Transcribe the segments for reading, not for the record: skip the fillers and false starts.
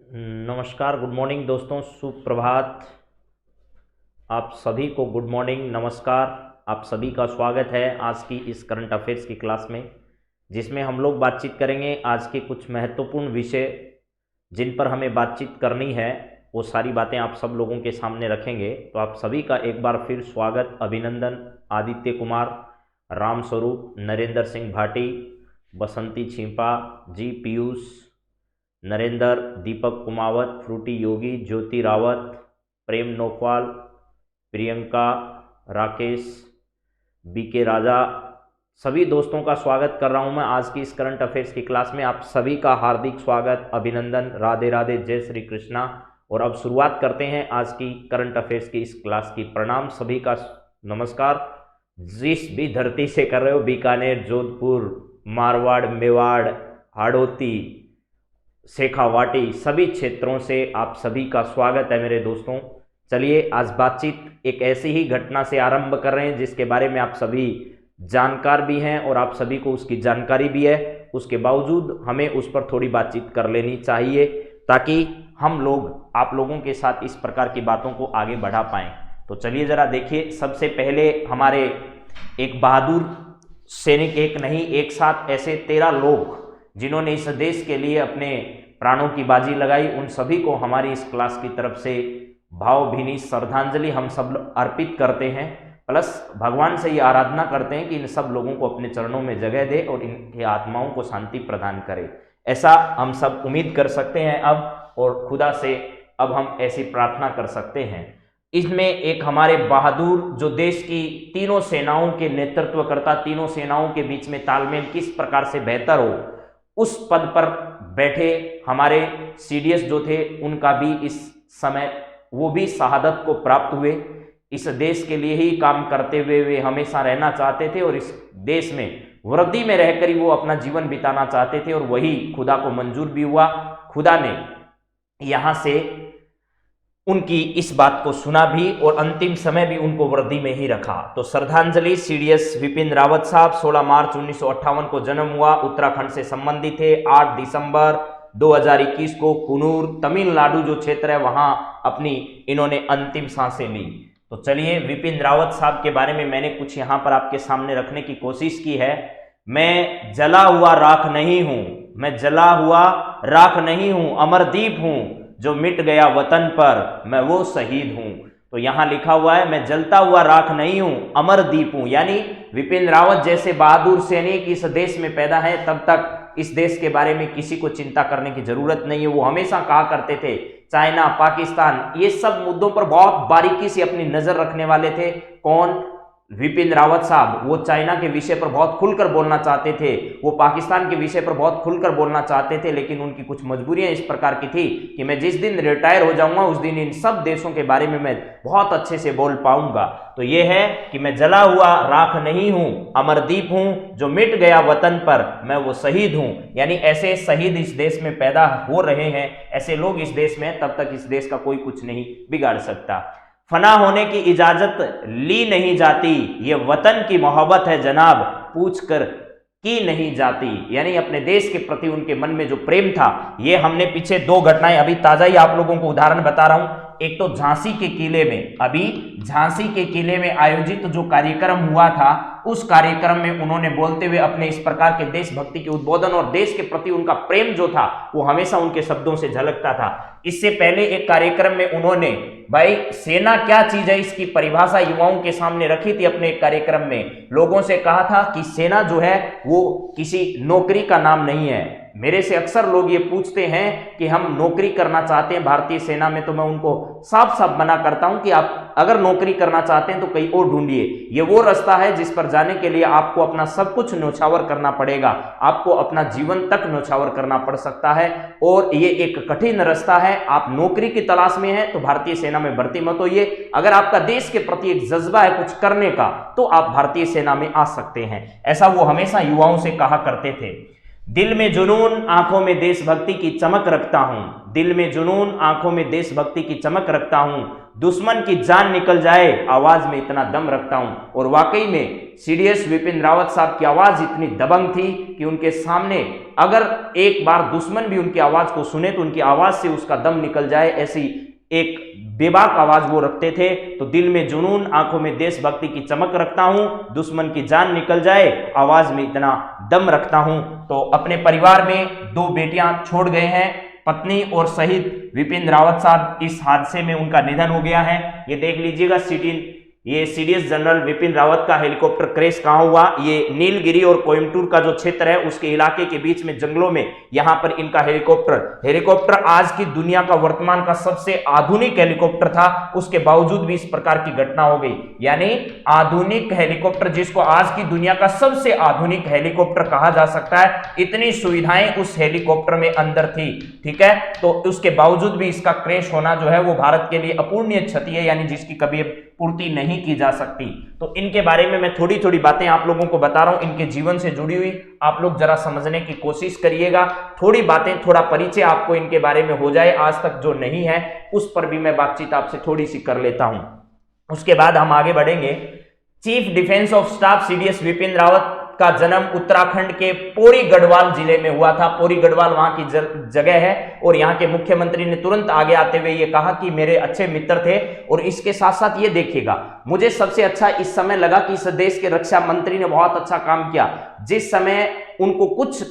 नमस्कार, good morning दोस्तों, सुप्रभात। आप सभी को गुड मॉर्निंग, नमस्कार। आप सभी का स्वागत है आज की इस करंट अफेयर्स की क्लास में, जिसमें हम लोग बातचीत करेंगे आज के कुछ महत्वपूर्ण विषय जिन पर हमें बातचीत करनी है। वो सारी बातें आप सब लोगों के सामने रखेंगे। तो आप सभी का एक बार फिर स्वागत, अभिनंदन। आदित्य कुमार, राम स्वरूप, नरेंद्र सिंह भाटी, बसंती छिंपा, जी पीयूष, नरेंद्र, दीपक कुमावत, फ्रूटी योगी, ज्योति रावत, प्रेम नोकवाल, प्रियंका, राकेश, बीके राजा, सभी दोस्तों का स्वागत कर रहा हूं मैं आज की इस करंट अफेयर्स की क्लास में। आप सभी का हार्दिक स्वागत, अभिनंदन, राधे राधे, जय श्री कृष्णा। और अब शुरुआत करते हैं आज की करंट अफेयर्स की इस क्लास की। प्रणाम सभी का, नमस्कार। जिस भी धरती से कर रहे हो, बीकानेर, जोधपुर, मारवाड़, मेवाड़, हाड़ौती, शेखावाटी, सभी क्षेत्रों से आप सभी का स्वागत है मेरे दोस्तों। चलिए आज बातचीत एक ऐसी ही घटना से आरंभ कर रहे हैं जिसके बारे में आप सभी जानकार भी हैं और आप सभी को उसकी जानकारी भी है। उसके बावजूद हमें उस पर थोड़ी बातचीत कर लेनी चाहिए ताकि हम लोग आप लोगों के साथ इस प्रकार की बातों को आगे बढ़ा पाएं। तो चलिए जरा देखिए, सबसे पहले हमारे एक बहादुर सैनिक, एक नहीं एक साथ ऐसे 13 लोग जिन्होंने इस देश के लिए अपने प्राणों की बाजी लगाई, उन सभी को हमारी इस क्लास की तरफ से भावभीनी श्रद्धांजलि हम सब अर्पित करते हैं। प्लस भगवान से ये आराधना करते हैं कि इन सब लोगों को अपने चरणों में जगह दे और इनकी आत्माओं को शांति प्रदान करे। ऐसा हम सब उम्मीद कर सकते हैं अब, और खुदा से अब हम ऐसी प्रार्थना कर सकते हैं। इसमें एक हमारे बहादुर, जो देश की तीनों सेनाओं के नेतृत्व करता, तीनों सेनाओं के बीच में तालमेल किस प्रकार से बेहतर हो, उस पद पर बैठे हमारे सीडीएस जो थे, उनका भी इस समय वो भी शहादत को प्राप्त हुए। इस देश के लिए ही काम करते हुए वे हमेशा रहना चाहते थे और इस देश में वृद्धि में रहकर ही वो अपना जीवन बिताना चाहते थे, और वही खुदा को मंजूर भी हुआ। खुदा ने यहां से उनकी इस बात को सुना भी और अंतिम समय भी उनको वृद्धि में ही रखा। तो श्रद्धांजलि। सीडीएस विपिन रावत साहब 16 मार्च 1958 को जन्म हुआ, उत्तराखंड से संबंधित थे। 8 दिसंबर 2021 को कुन्नूर, तमिलनाडु जो क्षेत्र है, वहां अपनी इन्होंने अंतिम सांसें ली। तो चलिए, विपिन रावत साहब के बारे में मैंने कुछ यहां पर आपके सामने रखने की कोशिश की है। मैं जला हुआ राख नहीं हूं, मैं जला हुआ राख नहीं हूं, अमरदीप हूं, जो मिट गया वतन पर, मैं वो शहीद हूं। तो यहां लिखा हुआ है, मैं जलता हुआ राख नहीं हूं, अमरदीप हूं। यानी विपिन रावत जैसे बहादुर सैनिक इस देश में पैदा है, तब तक इस देश के बारे में किसी को चिंता करने की जरूरत नहीं है। वो हमेशा कहा करते थे, चाइना, पाकिस्तान, ये सब मुद्दों पर बहुत बारीकी से अपनी नजर रखने वाले थे। कौन? विपिन रावत साहब। वो चाइना के विषय पर बहुत खुलकर बोलना चाहते थे, वो पाकिस्तान के विषय पर बहुत खुलकर बोलना चाहते थे, लेकिन उनकी कुछ मजबूरियां इस प्रकार की थी कि मैं जिस दिन रिटायर हो जाऊंगा उस दिन इन सब देशों के बारे में मैं बहुत अच्छे से बोल पाऊंगा। तो ये है कि मैं जला हुआ राख नहीं हूं, अमरदीप हूं, जो मिट गया वतन पर, मैं वो शहीद हूं। यानी ऐसे शहीद इस देश में पैदा हो रहे हैं, ऐसे लोग इस देश में, तब तक इस देश का कोई कुछ नहीं बिगाड़ सकता। फना होने की इजाजत ली नहीं जाती, ये वतन की मोहब्बत है जनाब, पूछकर की नहीं जाती। यानी अपने देश के प्रति उनके मन में जो प्रेम था, ये हमने पीछे 2 घटनाएं अभी ताजा ही आप लोगों को उदाहरण बता रहा हूं। एक तो झांसी के किले में, अभी झांसी के किले में आयोजित जो कार्यक्रम हुआ था, उस कार्यक्रम में उन्होंने बोलते हुए अपने इस प्रकार के देशभक्ति के उद्बोधन और देश के प्रति उनका प्रेम जो था, वो हमेशा उनके शब्दों से झलकता था। इससे पहले एक कार्यक्रम में उन्होंने भाई सेना क्या चीज है इसकी परिभाषा युवाओं के सामने रखी थी। अपने एक कार्यक्रम में लोगों से कहा था कि सेना जो है वो किसी नौकरी का नाम नहीं है। मेरे से अक्सर लोग ये पूछते हैं कि हम नौकरी करना चाहते हैं भारतीय सेना में, तो मैं उनको साफ साफ मना करता हूं कि आप अगर नौकरी करना चाहते हैं तो कहीं और ढूंढिए। ये वो रास्ता है जिस पर जाने के लिए आपको अपना सब कुछ न्यौछावर करना पड़ेगा, आपको अपना जीवन तक न्यौछावर करना पड़ सकता है, और ये एक कठिन रास्ता है। आप नौकरी की तलाश में हैं तो भारतीय सेना में भर्ती मत होइए। अगर आपका देश के प्रति एक जज्बा है कुछ करने का, तो आप भारतीय सेना में आ सकते हैं। ऐसा वो हमेशा युवाओं से कहा करते थे। दिल में जुनून आंखों में देशभक्ति की चमक रखता हूं, दिल में जुनून आंखों में देशभक्ति की चमक रखता हूं, दुश्मन की जान निकल जाए आवाज में इतना दम रखता हूं। और वाकई में सीडीएस विपिन रावत साहब की आवाज इतनी दबंग थी कि उनके सामने अगर एक बार दुश्मन भी उनकी आवाज को सुने तो उनकी आवाज से उसका दम निकल जाए, ऐसी एक बेबाक आवाज वो रखते थे। तो दिल में जुनून आंखों में देशभक्ति की चमक रखता हूं, दुश्मन की जान निकल जाए आवाज में इतना दम रखता हूं। तो अपने परिवार में 2 बेटियां छोड़ गए हैं, पत्नी और शहीद विपिन रावत साहब इस हादसे में उनका निधन हो गया है। ये देख लीजिएगा ये सीडीएस जनरल विपिन रावत का हेलीकॉप्टर क्रैश कहां हुआ, ये नीलगिरी और कोयम्बटूर का जो क्षेत्र है उसके इलाके के बीच में जंगलों में यहां पर इनका हेलीकॉप्टर आज की दुनिया का वर्तमान का सबसे आधुनिक हेलीकॉप्टर था, उसके बावजूद भी इस प्रकार की घटना हो गई। यानी आधुनिक हेलीकॉप्टर जिसको आज की दुनिया का सबसे आधुनिक हेलीकॉप्टर कहा जा सकता है, इतनी सुविधाएं उस हेलीकॉप्टर में अंदर थी, ठीक है। तो उसके बावजूद भी इसका क्रैश होना जो है वो भारत के लिए अपूरणीय क्षति है, यानी जिसकी कभी पूर्ति नहीं की जा सकती। तो इनके बारे में मैं थोड़ी थोड़ी बातें आप लोगों को बता रहा हूं, इनके जीवन से जुड़ी हुई, आप लोग जरा समझने की कोशिश करिएगा। थोड़ी बातें, थोड़ा परिचय आपको इनके बारे में हो जाए, आज तक जो नहीं है उस पर भी मैं बातचीत आपसे थोड़ी सी कर लेता हूं। उसके बाद हम आगे बढ़ेंगे। Chief defence of staff CDS Vipin Rawat का जन्म उत्तराखंड के पौड़ी गढ़वाल जिले में हुआ था। पौड़ी गढ़वाल वहां की जगह है और यहाँ के मुख्यमंत्री ने तुरंत आगे आते हुए ये कहा कि मेरे अच्छे मित्र थे। और इसके साथ साथ ये देखिएगा, मुझे सबसे अच्छा इस समय लगा कि इस देश के रक्षा मंत्री ने बहुत अच्छा काम किया। जिस समय उनको कुछ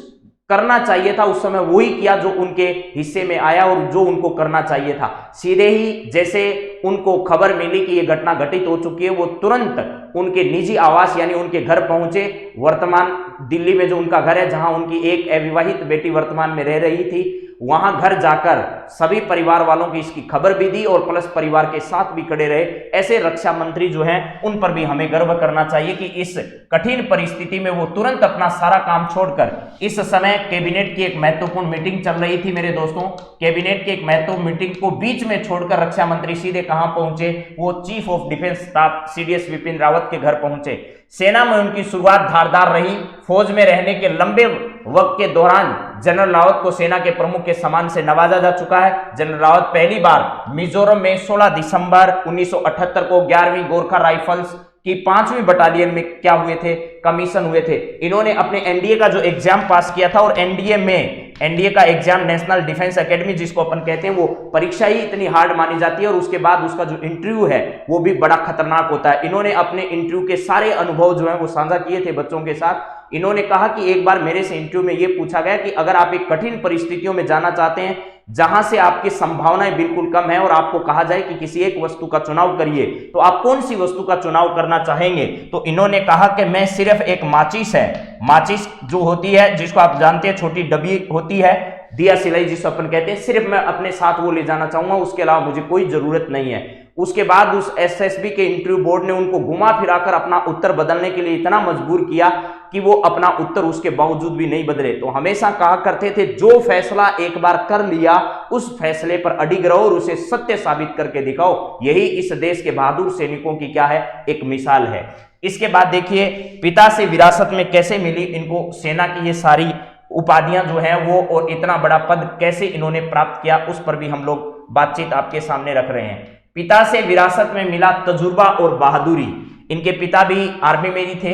करना चाहिए था उस समय वही किया जो उनके हिस्से में आया और जो उनको करना चाहिए था। सीधे ही जैसे उनको खबर मिली कि यह घटना घटित हो चुकी है, वो तुरंत उनके निजी आवास यानी उनके घर पहुंचे। वर्तमान दिल्ली में जो उनका घर है, जहां उनकी एक अविवाहित बेटी वर्तमान में रह रही थी, वहां घर जाकर सभी परिवार वालों की इसकी खबर भी दी और प्लस परिवार के साथ भी खड़े रहे। ऐसे रक्षा मंत्री जो हैं उन पर भी हमें गर्व करना चाहिए कि इस कठिन परिस्थिति में वो तुरंत अपना सारा काम छोड़कर, इस समय कैबिनेट की एक महत्वपूर्ण मीटिंग चल रही थी मेरे दोस्तों, कैबिनेट की एक महत्वपूर्ण मीटिंग को बीच में छोड़कर रक्षा मंत्री सीधे कहां पहुंचे, वो chief of defence staff CDS Vipin Rawat के घर पहुंचे। सेना में उनकी शुरुआत धारदार रही। फौज में रहने के लंबे वक्त के दौरान जनरल रावत को सेना के प्रमुख के सम्मान से नवाजा जा चुका है। जनरल रावत पहली बार मिजोरम में 16 दिसंबर 1978 को 11वीं गोरखा राइफल्स की 5वीं बटालियन में क्या हुए थे, कमीशन हुए थे। इन्होंने अपने एनडीए का जो एग्जाम पास किया था, और एनडीए का एग्जाम नेशनल डिफेंस एकेडमी जिसको अपन कहते हैं, वो परीक्षा ही इतनी हार्ड मानी जाती है और उसके बाद उसका जो इंटरव्यू है वो भी बड़ा खतरनाक होता है। इन्होंने अपने इंटरव्यू के सारे अनुभव जो है वो साझा किए थे बच्चों के साथ। इन्होंने कहा कि एक बार मेरे से इंटरव्यू में ये पूछा गया कि अगर आप एक कठिन परिस्थितियों में जाना चाहते हैं जहां से आपकी संभावनाएं बिल्कुल कम है और आपको कहा जाए कि किसी एक वस्तु का चुनाव करिए, तो आप कौन सी वस्तु का चुनाव करना चाहेंगे? तो इन्होंने कहा कि मैं सिर्फ एक माचिस जो होती है, जिसको आप जानते हैं छोटी डब्बी होती है, दिया सिलाई जिसको अपन कहते हैं, सिर्फ मैं अपने साथ वो ले जाना चाहूंगा, उसके अलावा मुझे कोई जरूरत नहीं है। उसके बाद उस एसएसबी के इंटरव्यू बोर्ड ने उनको घुमा फिराकर अपना उत्तर बदलने के लिए इतना मजबूर किया कि वो अपना उत्तर उसके बावजूद भी नहीं बदले। तो हमेशा कहा करते थे, जो फैसला एक बार कर लिया उस फैसले पर अडिग रहो और उसे सत्य साबित करके दिखाओ। यही इस देश के बहादुर सैनिकों की क्या है, एक मिसाल है। इसके बाद देखिए, पिता से विरासत में कैसे मिली इनको सेना की ये सारी उपाधियां जो है वो, और इतना बड़ा पद कैसे इन्होंने प्राप्त किया, उस पर भी हम लोग बातचीत आपके सामने रख रहे हैं। पिता से विरासत में मिला तजुर्बा और बहादुरी। इनके पिता भी आर्मी में ही थे,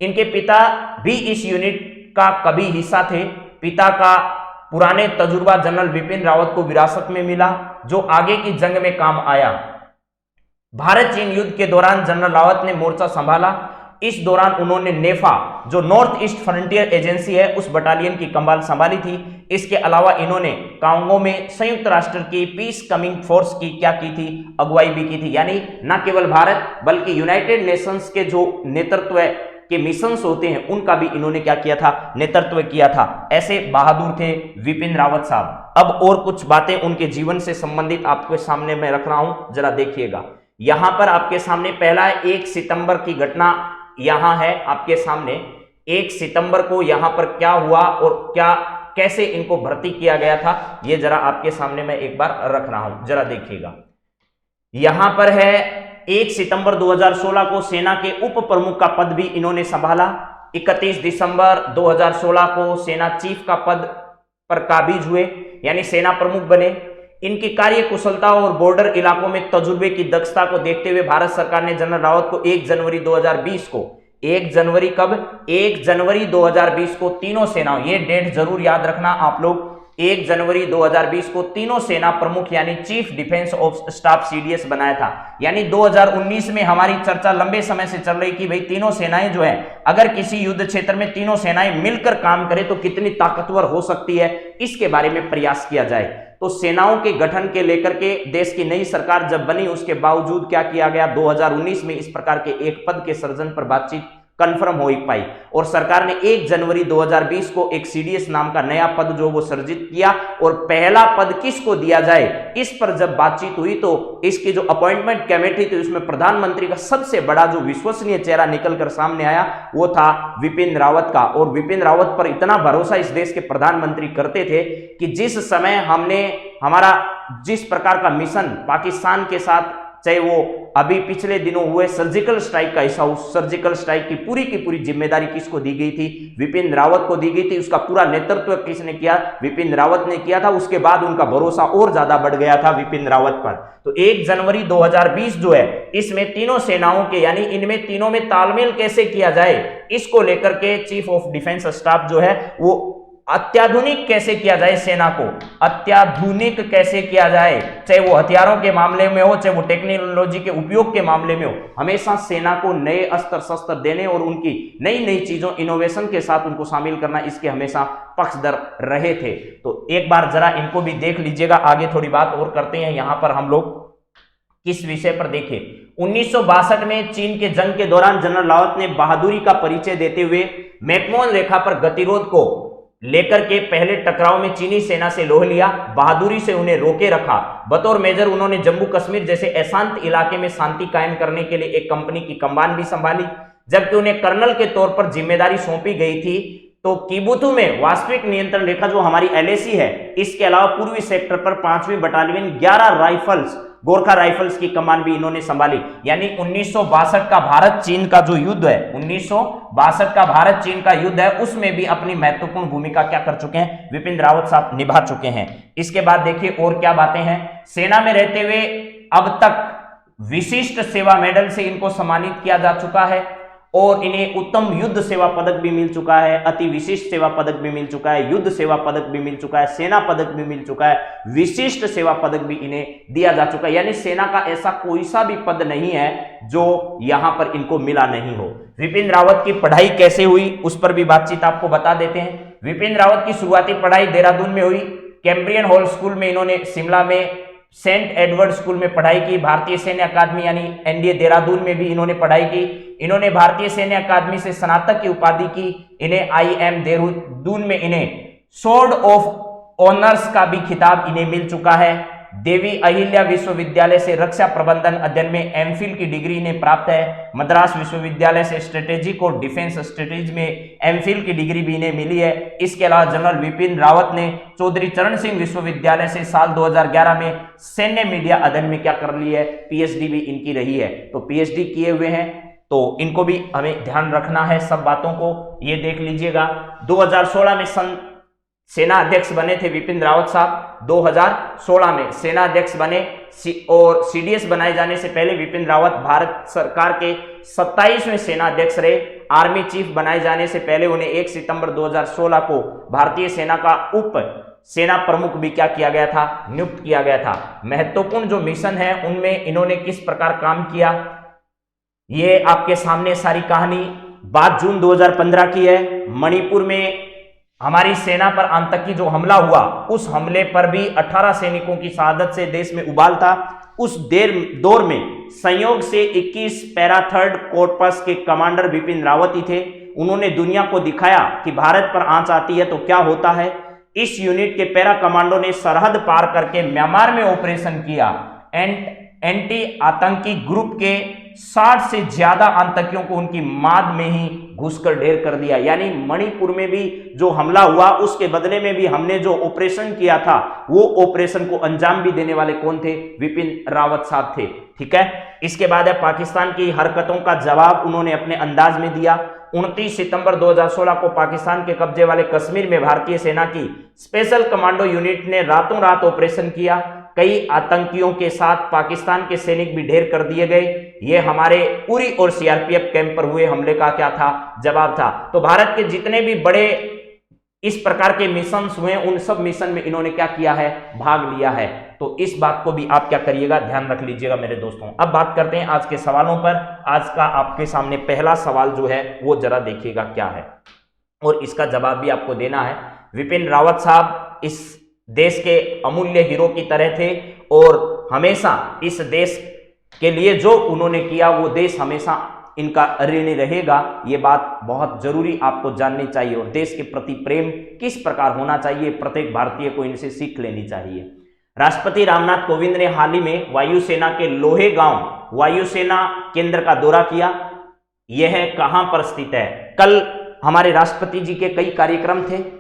इनके पिता भी इस यूनिट का कभी हिस्सा थे। पिता का पुराने तजुर्बा जनरल विपिन रावत को विरासत में मिला, जो आगे की जंग में काम आया। भारत चीन युद्ध के दौरान जनरल रावत ने मोर्चा संभाला। इस दौरान उन्होंने नेफा, जो नॉर्थ ईस्ट फ्रंटियर एजेंसी है, उस बटालियन की कमान संभाली थी। इसके अलावा इन्होंने कांगो में संयुक्त राष्ट्र की पीस कमिंग फोर्स की क्या की थी, अगुवाई भी की थी। यानी न केवल भारत बल्कि यूनाइटेड नेशंस के जो नेतृत्व के मिशंस होते हैं उनका भी इन्होंने क्या किया था, नेतृत्व किया था। ऐसे बहादुर थे विपिन रावत साहब। अब और कुछ बातें उनके जीवन से संबंधित आपके सामने मैं रख रहा हूं, जरा देखिएगा। यहां पर आपके सामने पहला 1 सितंबर की घटना यहां है आपके सामने। 1 सितंबर को यहां पर क्या हुआ और कैसे इनको भर्ती किया गया था, ये जरा आपके सामने मैं एक बार रख रहा हूं, जरा देखिएगा। यहां पर है 1 सितंबर 2016 को सेना के उप प्रमुख का पद भी इन्होंने संभाला। 31 दिसंबर 2016 को सेना चीफ का पद पर काबिज हुए, यानी सेना प्रमुख बने। इनकी कार्य कुशलता और बॉर्डर इलाकों में तजुर्बे की दक्षता को देखते हुए भारत सरकार ने जनरल रावत को 1 जनवरी 2020 को 1 जनवरी कब 1 जनवरी 2020 को तीनों सेनाओं, ये डेट जरूर याद रखना आप लोग, 1 जनवरी 2020 को तीनों सेना प्रमुख यानी chief defence of staff CDS बनाया था। यानी 2019 में हमारी चर्चा लंबे समय से चल रही कि भाई तीनों सेनाएं जो है, अगर किसी युद्ध क्षेत्र में तीनों सेनाएं मिलकर काम करें तो कितनी ताकतवर हो सकती है, इसके बारे में प्रयास किया जाए। तो सेनाओं के गठन के लेकर के देश की नई सरकार जब बनी, उसके बावजूद क्या किया गया, 2019 में इस प्रकार के एक पद के सृजन पर बातचीत कंफर्म हो पाई और सरकार ने 1 जनवरी 2020 को एक सीडीएस नाम का नया पद जो वो सृजित किया। और पहला पद किसको दिया जाए, इस पर जब बातचीत हुई तो इसकी जो अपॉइंटमेंट कमेटी थी उसमें प्रधानमंत्री का सबसे बड़ा जो विश्वसनीय चेहरा निकलकर सामने आया वो था विपिन रावत का। और विपिन रावत पर इतना भरोसा इस देश के प्रधानमंत्री करते थे कि जिस समय हमने हमारा जिस प्रकार का मिशन पाकिस्तान के साथ, चाहे वो अभी पिछले दिनों हुए सर्जिकल स्ट्राइक का हिस्सा, उस सर्जिकल स्ट्राइक की पूरी जिम्मेदारी किसको दी गई थी, विपिन रावत को दी गई थी। उसका पूरा नेतृत्व किसने किया, विपिन रावत ने किया था। उसके बाद उनका भरोसा और ज्यादा बढ़ गया था विपिन रावत पर। तो 1 जनवरी 2020 जो है, इसमें तीनों सेनाओं के यानी इनमें तीनों में तालमेल कैसे किया जाए, इसको लेकर के चीफ ऑफ डिफेंस स्टाफ जो है वो अत्याधुनिक कैसे किया जाए, सेना को अत्याधुनिक कैसे किया जाए, चाहे वो हथियारों के मामले में हो, चाहे वो टेक्नोलॉजी के उपयोग के मामले में हो, हमेशा सेना को नए अस्त्र शस्त्र देने और उनकी नई नई चीजों इनोवेशन के साथ उनको शामिल करना, इसके हमेशा पक्षधर रहे थे। तो एक बार जरा इनको भी देख लीजिएगा, आगे थोड़ी बात और करते हैं। यहां पर हम लोग किस विषय पर देखें, 1962 में चीन के जंग के दौरान जनरल रावत ने बहादुरी का परिचय देते हुए मैकमोहन रेखा पर गतिरोध को लेकर के पहले टकराव में चीनी सेना से लोह लिया, बहादुरी से उन्हें रोके रखा। बतौर मेजर उन्होंने जम्मू कश्मीर जैसे अशांत इलाके में शांति कायम करने के लिए एक कंपनी की कमान भी संभाली। जबकि उन्हें कर्नल के तौर पर जिम्मेदारी सौंपी गई थी तो किबुथु में वास्तविक नियंत्रण रेखा जो हमारी एलएसी है, इसके अलावा पूर्वी सेक्टर पर 5वीं बटालियन 11 राइफल्स गोरखा राइफल्स की कमान भी इन्होंने संभाली। यानी 1962 का भारत चीन का जो युद्ध है, 1962 का भारत चीन का युद्ध है, उसमें भी अपनी महत्वपूर्ण भूमिका क्या कर चुके हैं, विपिन रावत साहब निभा चुके हैं। इसके बाद देखिए और क्या बातें हैं। सेना में रहते हुए अब तक विशिष्ट सेवा मेडल से इनको सम्मानित किया जा चुका है और इन्हें उत्तम युद्ध सेवा पदक भी मिल चुका है, अति विशिष्ट सेवा पदक भी मिल चुका है, युद्ध सेवा पदक भी मिल चुका है, सेना पदक भी मिल चुका है, विशिष्ट सेवा पदक भी इन्हें दिया जा चुका है। यानी सेना का ऐसा कोई सा भी पद नहीं है जो यहां पर इनको मिला नहीं हो। विपिन रावत की पढ़ाई कैसे हुई उस पर भी बातचीत आपको बता देते हैं। विपिन रावत की शुरुआती पढ़ाई देहरादून में हुई, कैम्ब्रियन हॉल स्कूल में इन्होंने, शिमला में सेंट एडवर्ड स्कूल में पढ़ाई की, भारतीय सैन्य अकादमी यानी एनडीए देहरादून में भी इन्होंने पढ़ाई की। इन्होंने भारतीय सैन्य अकादमी से स्नातक की उपाधि की। इन्हें आईएम देहरादून में इन्हें स्वॉर्ड ऑफ ऑनर्स का भी खिताब इन्हें मिल चुका है। देवी अहिल्या विश्वविद्यालय से रक्षा प्रबंधन अध्ययन में एमफिल की डिग्री इन्हें प्राप्त है। मद्रास विश्वविद्यालय से स्ट्रेटेजिक और डिफेंस स्ट्रेटेजी में एमफिल की डिग्री भी इन्हें मिली है। इसके अलावा जनरल विपिन रावत ने चौधरी चरण सिंह विश्वविद्यालय से साल 2011 में सैन्य मीडिया अध्ययन में क्या कर ली है, पीएचडी भी इनकी रही है। तो पीएचडी किए हुए हैं, तो इनको भी हमें ध्यान रखना है सब बातों को, ये देख लीजिएगा। 2016 में सेना अध्यक्ष बने थे विपिन रावत साहब, 2016 में सेना अध्यक्ष बने और सीडीएस बनाए जाने से पहले विपिन रावत भारत सरकार के 27वें सेना अध्यक्ष रहे। आर्मी चीफ बनाए जाने से पहले उन्हें 1 सितंबर 2016 को भारतीय सेना का उप सेना प्रमुख भी क्या किया गया था, नियुक्त किया गया था। महत्वपूर्ण जो मिशन है उनमें इन्होंने किस प्रकार काम किया, ये आपके सामने सारी कहानी। बात जून 2015 की है। मणिपुर में हमारी सेना पर आतंकी जो हमला हुआ, उस हमले पर भी 18 सैनिकों की शहादत से देश में उबाल था। उस दौर में संयोग से 21 पैरा 3rd कॉर्पस के कमांडर विपिन रावत ही थे। उन्होंने दुनिया को दिखाया कि भारत पर आंच आती है तो क्या होता है। इस यूनिट के पैरा कमांडो ने सरहद पार करके म्यांमार में ऑपरेशन किया। एंटी आतंकी ग्रुप के 60 से ज्यादा आतंकियों को उनकी माद में ही घुसकर ढेर कर दिया। यानी मणिपुर में भी जो हमला हुआ उसके बदले में भी हमने जो ऑपरेशन किया था वो ऑपरेशन को अंजाम भी देने वाले कौन थे? विपिन रावत साहब थे। ठीक है, इसके बाद है पाकिस्तान की हरकतों का जवाब उन्होंने अपने अंदाज में दिया। 29 सितंबर 2016 को पाकिस्तान के कब्जे वाले कश्मीर में भारतीय सेना की स्पेशल कमांडो यूनिट ने रातों रात ऑपरेशन किया। कई आतंकियों के साथ पाकिस्तान के सैनिक भी ढेर कर दिए गए। ये हमारे उरी और सीआरपीएफ कैंप पर हुए हमले का क्या था? जवाब था। तो भारत के जितने भी बड़े इस प्रकार के मिशन हुए उन सब मिशन में इन्होंने क्या किया है? भाग लिया है। तो इस बात को भी आप क्या करिएगा? ध्यान रख लीजिएगा मेरे दोस्तों। अब बात करते हैं आज के सवालों पर। आज का आपके सामने पहला सवाल जो है वो जरा देखिएगा क्या है और इसका जवाब भी आपको देना है। विपिन रावत साहब इस देश के अमूल्य हीरो की तरह थे और हमेशा इस देश के लिए जो उन्होंने किया वो देश हमेशा इनका ऋणी रहेगा। ये बात बहुत जरूरी आपको जाननी चाहिए और देश के प्रति प्रेम किस प्रकार होना चाहिए प्रत्येक भारतीय को इनसे सीख लेनी चाहिए। राष्ट्रपति रामनाथ कोविंद ने हाल ही में वायुसेना के लोहेगांव वायुसेना केंद्र का दौरा किया। यह कहां पर स्थित है? कल हमारे राष्ट्रपति जी के कई कार्यक्रम थे।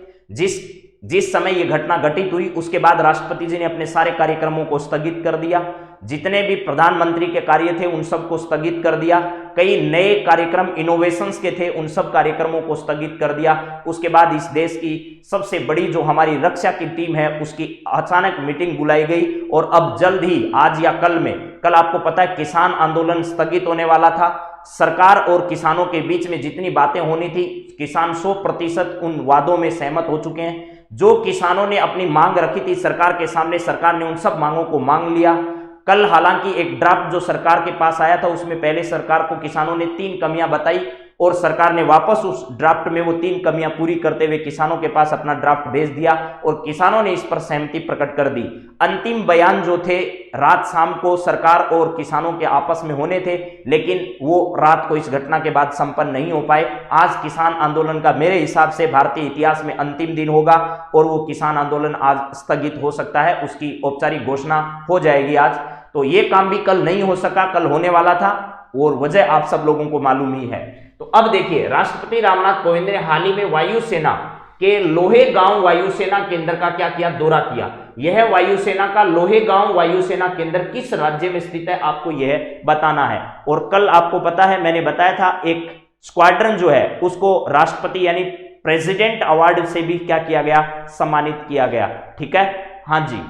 जिस समय यह घटना घटित हुई उसके बाद राष्ट्रपति जी ने अपने सारे कार्यक्रमों को स्थगित कर दिया। जितने भी प्रधानमंत्री के कार्य थे उन सबको स्थगित कर दिया। कई नए कार्यक्रम इनोवेशंस के थे उन सब कार्यक्रमों को स्थगित कर दिया। उसके बाद इस देश की सबसे बड़ी जो हमारी रक्षा की टीम है उसकी अचानक मीटिंग बुलाई गई और अब जल्द ही आज या कल में, कल आपको पता है किसान आंदोलन स्थगित होने वाला था। सरकार और किसानों के बीच में जितनी बातें होनी थी किसान 100% उन वादों में सहमत हो चुके हैं। जो किसानों ने अपनी मांग रखी थी सरकार के सामने, सरकार ने उन सब मांगों को मांग लिया। कल हालांकि एक ड्राफ्ट जो सरकार के पास आया था उसमें पहले सरकार को किसानों ने 3 कमियां बताई और सरकार ने वापस उस ड्राफ्ट में वो 3 कमियां पूरी करते हुए किसानों के पास अपना ड्राफ्ट भेज दिया और किसानों ने इस पर सहमति प्रकट कर दी। अंतिम बयान जो थे रात शाम को सरकार और किसानों के आपस में होने थे लेकिन वो रात को इस घटना के बाद संपन्न नहीं हो पाए। आज किसान आंदोलन का मेरे हिसाब से भारतीय इतिहास में अंतिम दिन होगा और वो किसान आंदोलन आज स्थगित हो सकता है, उसकी औपचारिक घोषणा हो जाएगी आज। तो ये काम भी कल नहीं हो सका, कल होने वाला था और वजह आप सब लोगों को मालूम ही है। तो अब देखिए राष्ट्रपति रामनाथ कोविंद ने हाल ही में वायुसेना के लोहेगांव वायुसेना केंद्र का क्या किया? दौरा किया। यह वायुसेना का लोहेगांव वायुसेना केंद्र किस राज्य में स्थित है आपको यह बताना है। और कल आपको पता है मैंने बताया था एक स्क्वाड्रन जो है उसको राष्ट्रपति यानी प्रेसिडेंट अवार्ड से भी क्या किया गया? सम्मानित किया गया। ठीक है, हाँ जी।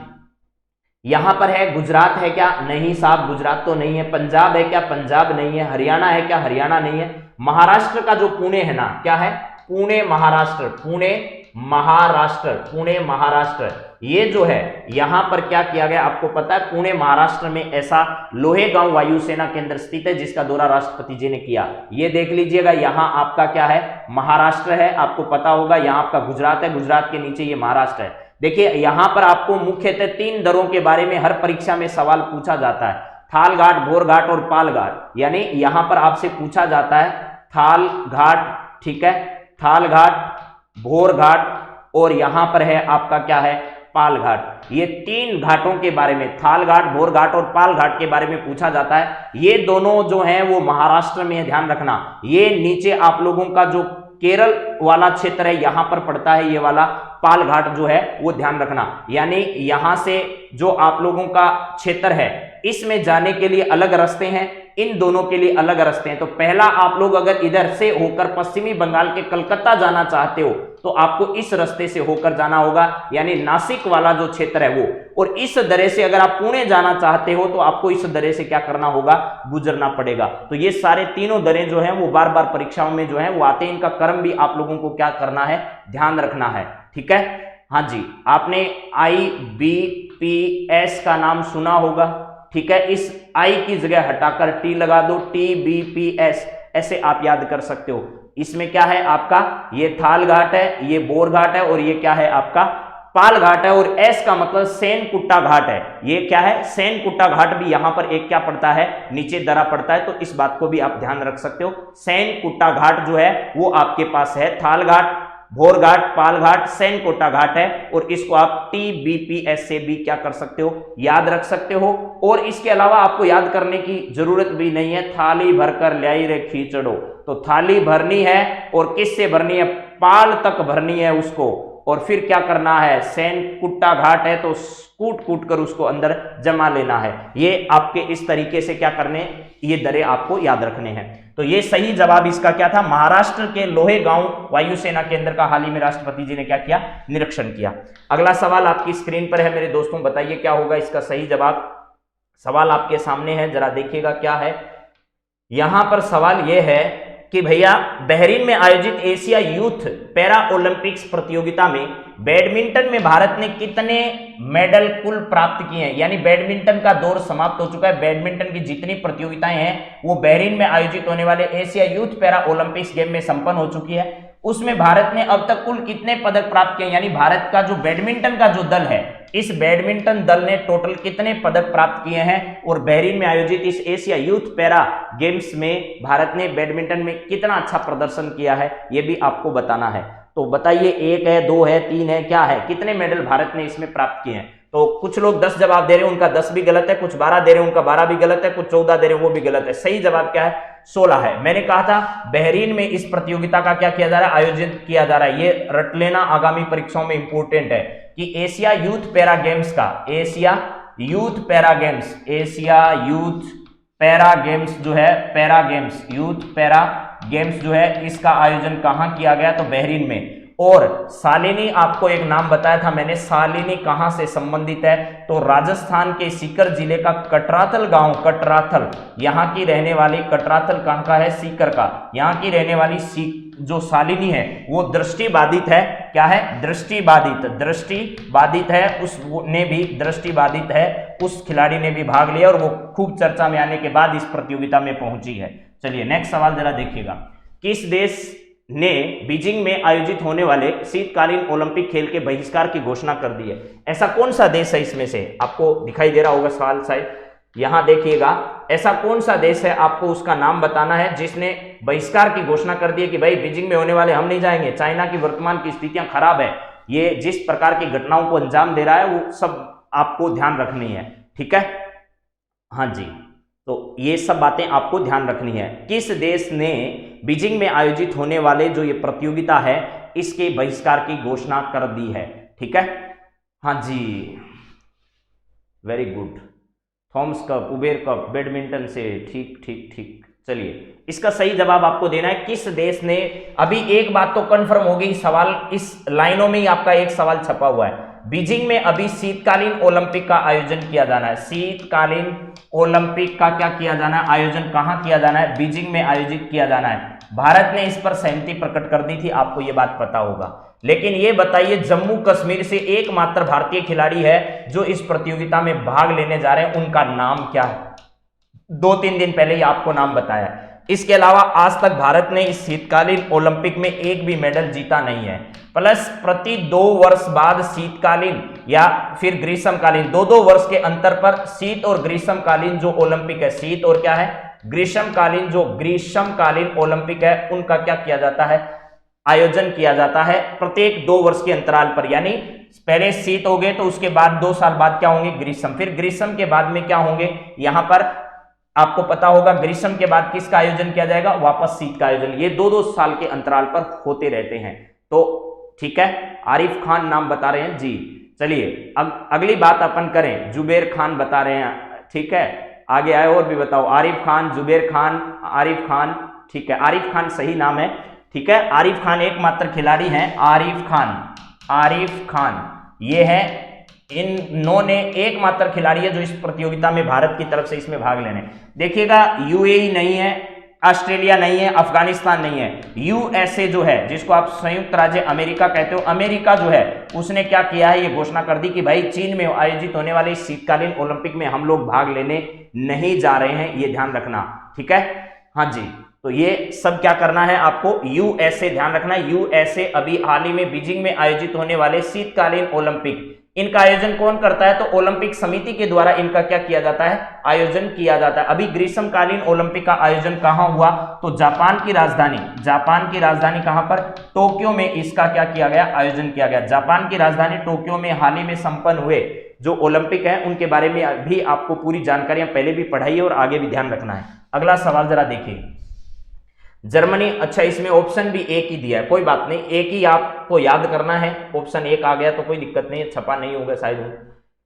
यहां पर है गुजरात है क्या? नहीं साहब, गुजरात तो नहीं है। पंजाब है क्या? पंजाब नहीं है। हरियाणा है क्या? हरियाणा नहीं है। महाराष्ट्र का जो पुणे है ना, क्या है? पुणे महाराष्ट्र, पुणे महाराष्ट्र, पुणे महाराष्ट्र। ये जो है यहां पर क्या किया गया आपको पता है? पुणे महाराष्ट्र में ऐसा लोहेगांव वायुसेना केंद्र स्थित है जिसका दौरा राष्ट्रपति जी ने किया। ये देख लीजिएगा, यहां आपका क्या है? महाराष्ट्र है, आपको पता होगा। यहां आपका गुजरात है, गुजरात के नीचे ये महाराष्ट्र है। देखिए यहां पर आपको मुख्यतः 3 दरों के बारे में हर परीक्षा में सवाल पूछा जाता है, थाल घाट, भोर घाट और पाल घाट। यानी यहां पर आपसे पूछा जाता है थाल घाट, ठीक है, थाल घाट, भोर घाट और यहां पर है आपका क्या है? पाल घाट। ये 3 घाटों के बारे में, थाल घाट, भोर घाट और पाल घाट के बारे में पूछा जाता है। ये दोनों जो हैं वो महाराष्ट्र में है, ध्यान रखना। ये नीचे आप लोगों का जो केरल वाला क्षेत्र है यहां पर पड़ता है, ये वाला पाल घाट जो है वो ध्यान रखना। यानी यहां से जो आप लोगों का क्षेत्र है इसमें जाने के लिए अलग रास्ते हैं, इन दोनों के लिए अलग रास्ते हैं। तो पहला आप लोग अगर इधर से होकर पश्चिमी बंगाल के कलकत्ता जाना चाहते हो तो आपको इस रास्ते से होकर जाना होगा, यानी नासिक वाला जो क्षेत्र है वो। और इस दरे से अगर आप पुणे जाना चाहते हो तो आपको इस दरे से क्या करना होगा? गुजरना पड़ेगा। तो ये सारे तीनों दरें जो हैं वो बार बार परीक्षाओं में जो है वो आते हैं। इनका क्रम भी आप लोगों को क्या करना है? ध्यान रखना है। ठीक है, हाँ जी। आपने IBPS का नाम सुना होगा, ठीक है। इस I की जगह हटाकर T लगा दो, TBPS, ऐसे आप याद कर सकते हो। इसमें क्या है आपका? ये थाल घाट है, ये बोर घाट है और ये क्या है आपका? पाल घाट है। और S का मतलब सेनकुट्टा घाट है। ये क्या है? सेनकुट्टा घाट भी यहां पर एक क्या पड़ता है? नीचे दरा पड़ता है। तो इस बात को भी आप ध्यान रख सकते हो। सेनकुट्टा घाट जो है वो आपके पास है। थाल घाट, भोर घाट, पाल घाट, सेनकोटा घाट है और इसको आप TBPS से भी क्या कर सकते हो? याद रख सकते हो। और इसके अलावा आपको याद करने की जरूरत भी नहीं है। थाली भरकर ल्याई रे खींचड़ो, तो थाली भरनी है और किससे भरनी है? पाल तक भरनी है उसको। और फिर क्या करना है, सैन कुट्टा घाट है तो कूट कूट कर उसको अंदर जमा लेना है। ये आपके इस तरीके से क्या करने, ये दरें आपको याद रखने हैं। तो ये सही जवाब इसका क्या था, महाराष्ट्र के लोहे गांव वायुसेना केंद्र का हाल ही में राष्ट्रपति जी ने क्या किया, निरीक्षण किया। अगला सवाल आपकी स्क्रीन पर है मेरे दोस्तों, बताइए क्या होगा इसका सही जवाब। सवाल आपके सामने है, जरा देखिएगा क्या है। यहां पर सवाल यह है कि भैया बहरीन में आयोजित एशिया यूथ पैरा ओलंपिक्स प्रतियोगिता में बैडमिंटन में भारत ने कितने मेडल कुल प्राप्त किए हैं। यानी बैडमिंटन का दौर समाप्त हो चुका है, बैडमिंटन की जितनी प्रतियोगिताएं हैं वो बहरीन में आयोजित होने वाले Asia youth para Olympics game में संपन्न हो चुकी है। उसमें भारत ने अब तक कुल कितने पदक प्राप्त किए, यानी भारत का जो बैडमिंटन का जो दल है, इस बैडमिंटन दल ने टोटल कितने पदक प्राप्त किए हैं, और बहरीन में आयोजित इस एशिया यूथ पैरा गेम्स में भारत ने बैडमिंटन में कितना अच्छा प्रदर्शन किया है, यह भी आपको बताना है। तो बताइए, 1 है, 2 है, 3 है, क्या है, कितने मेडल भारत ने इसमें प्राप्त किए हैं। तो कुछ लोग 10 जवाब दे रहे हैं, उनका 10 भी गलत है, कुछ 12 दे रहे हैं, उनका 12 भी गलत है, कुछ 14 दे रहे हैं, वो भी गलत है। सही जवाब क्या है, 16 है। मैंने कहा था बहरीन में इस प्रतियोगिता का क्या किया जा रहा है, आयोजित किया जा रहा है। ये रट लेना, आगामी परीक्षाओं में इंपोर्टेंट है कि एशिया यूथ पैरा गेम्स का, Asia youth para games, Asia youth para games जो है, para games, youth para games जो है, इसका आयोजन कहां किया गया, तो बहरीन में। और शालिनी, आपको एक नाम बताया था मैंने, शालिनी कहां से संबंधित है, तो राजस्थान के सीकर जिले का कटराथल गांव, कटराथल, यहां की रहने वाली, कटराथल कहां का है, सीकर का, यहां की रहने वाली जो शालिनी है वो दृष्टिबाधित है। क्या है, दृष्टिबाधित, दृष्टिबाधित है, उसने भी दृष्टिबाधित है, उस खिलाड़ी ने भी भाग लिया और वो खूब चर्चा में आने के बाद इस प्रतियोगिता में पहुंची है। चलिए नेक्स्ट सवाल जरा देखिएगा। किस देश ने बीजिंग में आयोजित होने वाले शीतकालीन ओलंपिक खेल के बहिष्कार की घोषणा कर दी है। ऐसा कौन सा देश है, इसमें से आपको दिखाई दे रहा होगा सवाल शायद, यहां देखिएगा, ऐसा कौन सा देश है, आपको उसका नाम बताना है जिसने बहिष्कार की घोषणा कर दी है कि भाई बीजिंग में होने वाले हम नहीं जाएंगे। चाइना की वर्तमान की स्थितियां खराब है, ये जिस प्रकार की घटनाओं को अंजाम दे रहा है वो सब आपको ध्यान रखनी है, ठीक है। हाँ जी, तो ये सब बातें आपको ध्यान रखनी है। किस देश ने बीजिंग में आयोजित होने वाले जो ये प्रतियोगिता है इसके बहिष्कार की घोषणा कर दी है, ठीक है। हाँ जी, very good, Thomas cup, Uber cup, badminton से, ठीक ठीक ठीक। चलिए इसका सही जवाब आपको देना है, किस देश ने। अभी एक बात तो कंफर्म हो गई, सवाल इस लाइनों में ही आपका एक सवाल छपा हुआ है, बीजिंग में अभी शीतकालीन ओलंपिक का आयोजन किया जाना है। शीतकालीन ओलंपिक का क्या किया जाना है, आयोजन कहां किया जाना है, बीजिंग में आयोजित किया जाना है। भारत ने इस पर सहमति प्रकट कर दी थी, आपको यह बात पता होगा। लेकिन यह बताइए, जम्मू कश्मीर से एकमात्र भारतीय खिलाड़ी है जो इस प्रतियोगिता में भाग लेने जा रहे हैं, उनका नाम क्या है। 2-3 दिन पहले ही आपको नाम बताया। इसके अलावा आज तक भारत ने इस शीतकालीन ओलंपिक में एक भी मेडल जीता नहीं है। प्लस प्रति 2 वर्ष बाद शीतकालीन या फिर ग्रीष्मकालीन, 2-2 वर्ष के अंतर पर शीत और ग्रीष्मकालीन जो ओलंपिक है, शीत और क्या है, ग्रीष्मकालीन, जो ग्रीष्मकालीन ओलंपिक है उनका क्या किया जाता है, आयोजन किया जाता है प्रत्येक 2 वर्ष के अंतराल पर। यानी पहले शीत हो गए तो उसके बाद 2 साल बाद क्या होंगे, ग्रीष्म, फिर ग्रीष्म के बाद में क्या होंगे, यहां पर आपको पता होगा ग्रीष्म के बाद किसका आयोजन किया जाएगा, वापस शीत का आयोजन। ये 2-2 साल के अंतराल पर होते रहते हैं। तो ठीक है, आरिफ खान नाम बता रहे हैं जी। चलिए अगली बात अपन करें, जुबेर खान बता रहे हैं, ठीक है, आगे आए और भी बताओ, आरिफ खान, जुबेर खान, आरिफ खान, ठीक है, आरिफ खान सही नाम है, ठीक है। आरिफ खान एकमात्र खिलाड़ी हैं, आरिफ खान, आरिफ खान ये है, इन्होंने एकमात्र खिलाड़ी है जो इस प्रतियोगिता में भारत की तरफ से इसमें भाग लेने। देखिएगा यूएई नहीं है, ऑस्ट्रेलिया नहीं है, अफगानिस्तान नहीं है, यूएसए जो है जिसको आप संयुक्त राज्य अमेरिका कहते हो, अमेरिका जो है उसने क्या किया है, ये घोषणा कर दी कि भाई चीन में आयोजित होने वाले इस शीतकालीन ओलंपिक में हम लोग भाग लेने नहीं जा रहे हैं, ये ध्यान रखना, ठीक है। हाँ जी, तो ये सब क्या करना है आपको, यूएसए ध्यान रखना है। यूएसए अभी हाल ही में बीजिंग में आयोजित होने वाले शीतकालीन ओलंपिक, इनका आयोजन कौन करता है, तो ओलंपिक समिति के द्वारा इनका क्या किया जाता है, आयोजन किया जाता है। अभी ग्रीष्मकालीन ओलंपिक का आयोजन कहां हुआ, तो जापान की राजधानी, जापान की राजधानी कहां पर, टोक्यो में इसका क्या किया गया, आयोजन किया गया। जापान की राजधानी टोक्यो में हाल ही में संपन्न हुए जो ओलंपिक है उनके बारे में भी आपको पूरी जानकारियां पहले भी पढ़ाई है और आगे भी ध्यान रखना है। अगला सवाल जरा देखिए, जर्मनी, अच्छा इसमें ऑप्शन भी एक ही दिया है, कोई बात नहीं, एक ही आपको याद करना है, ऑप्शन एक आ गया तो कोई दिक्कत नहीं है, छपा नहीं होगा शायद।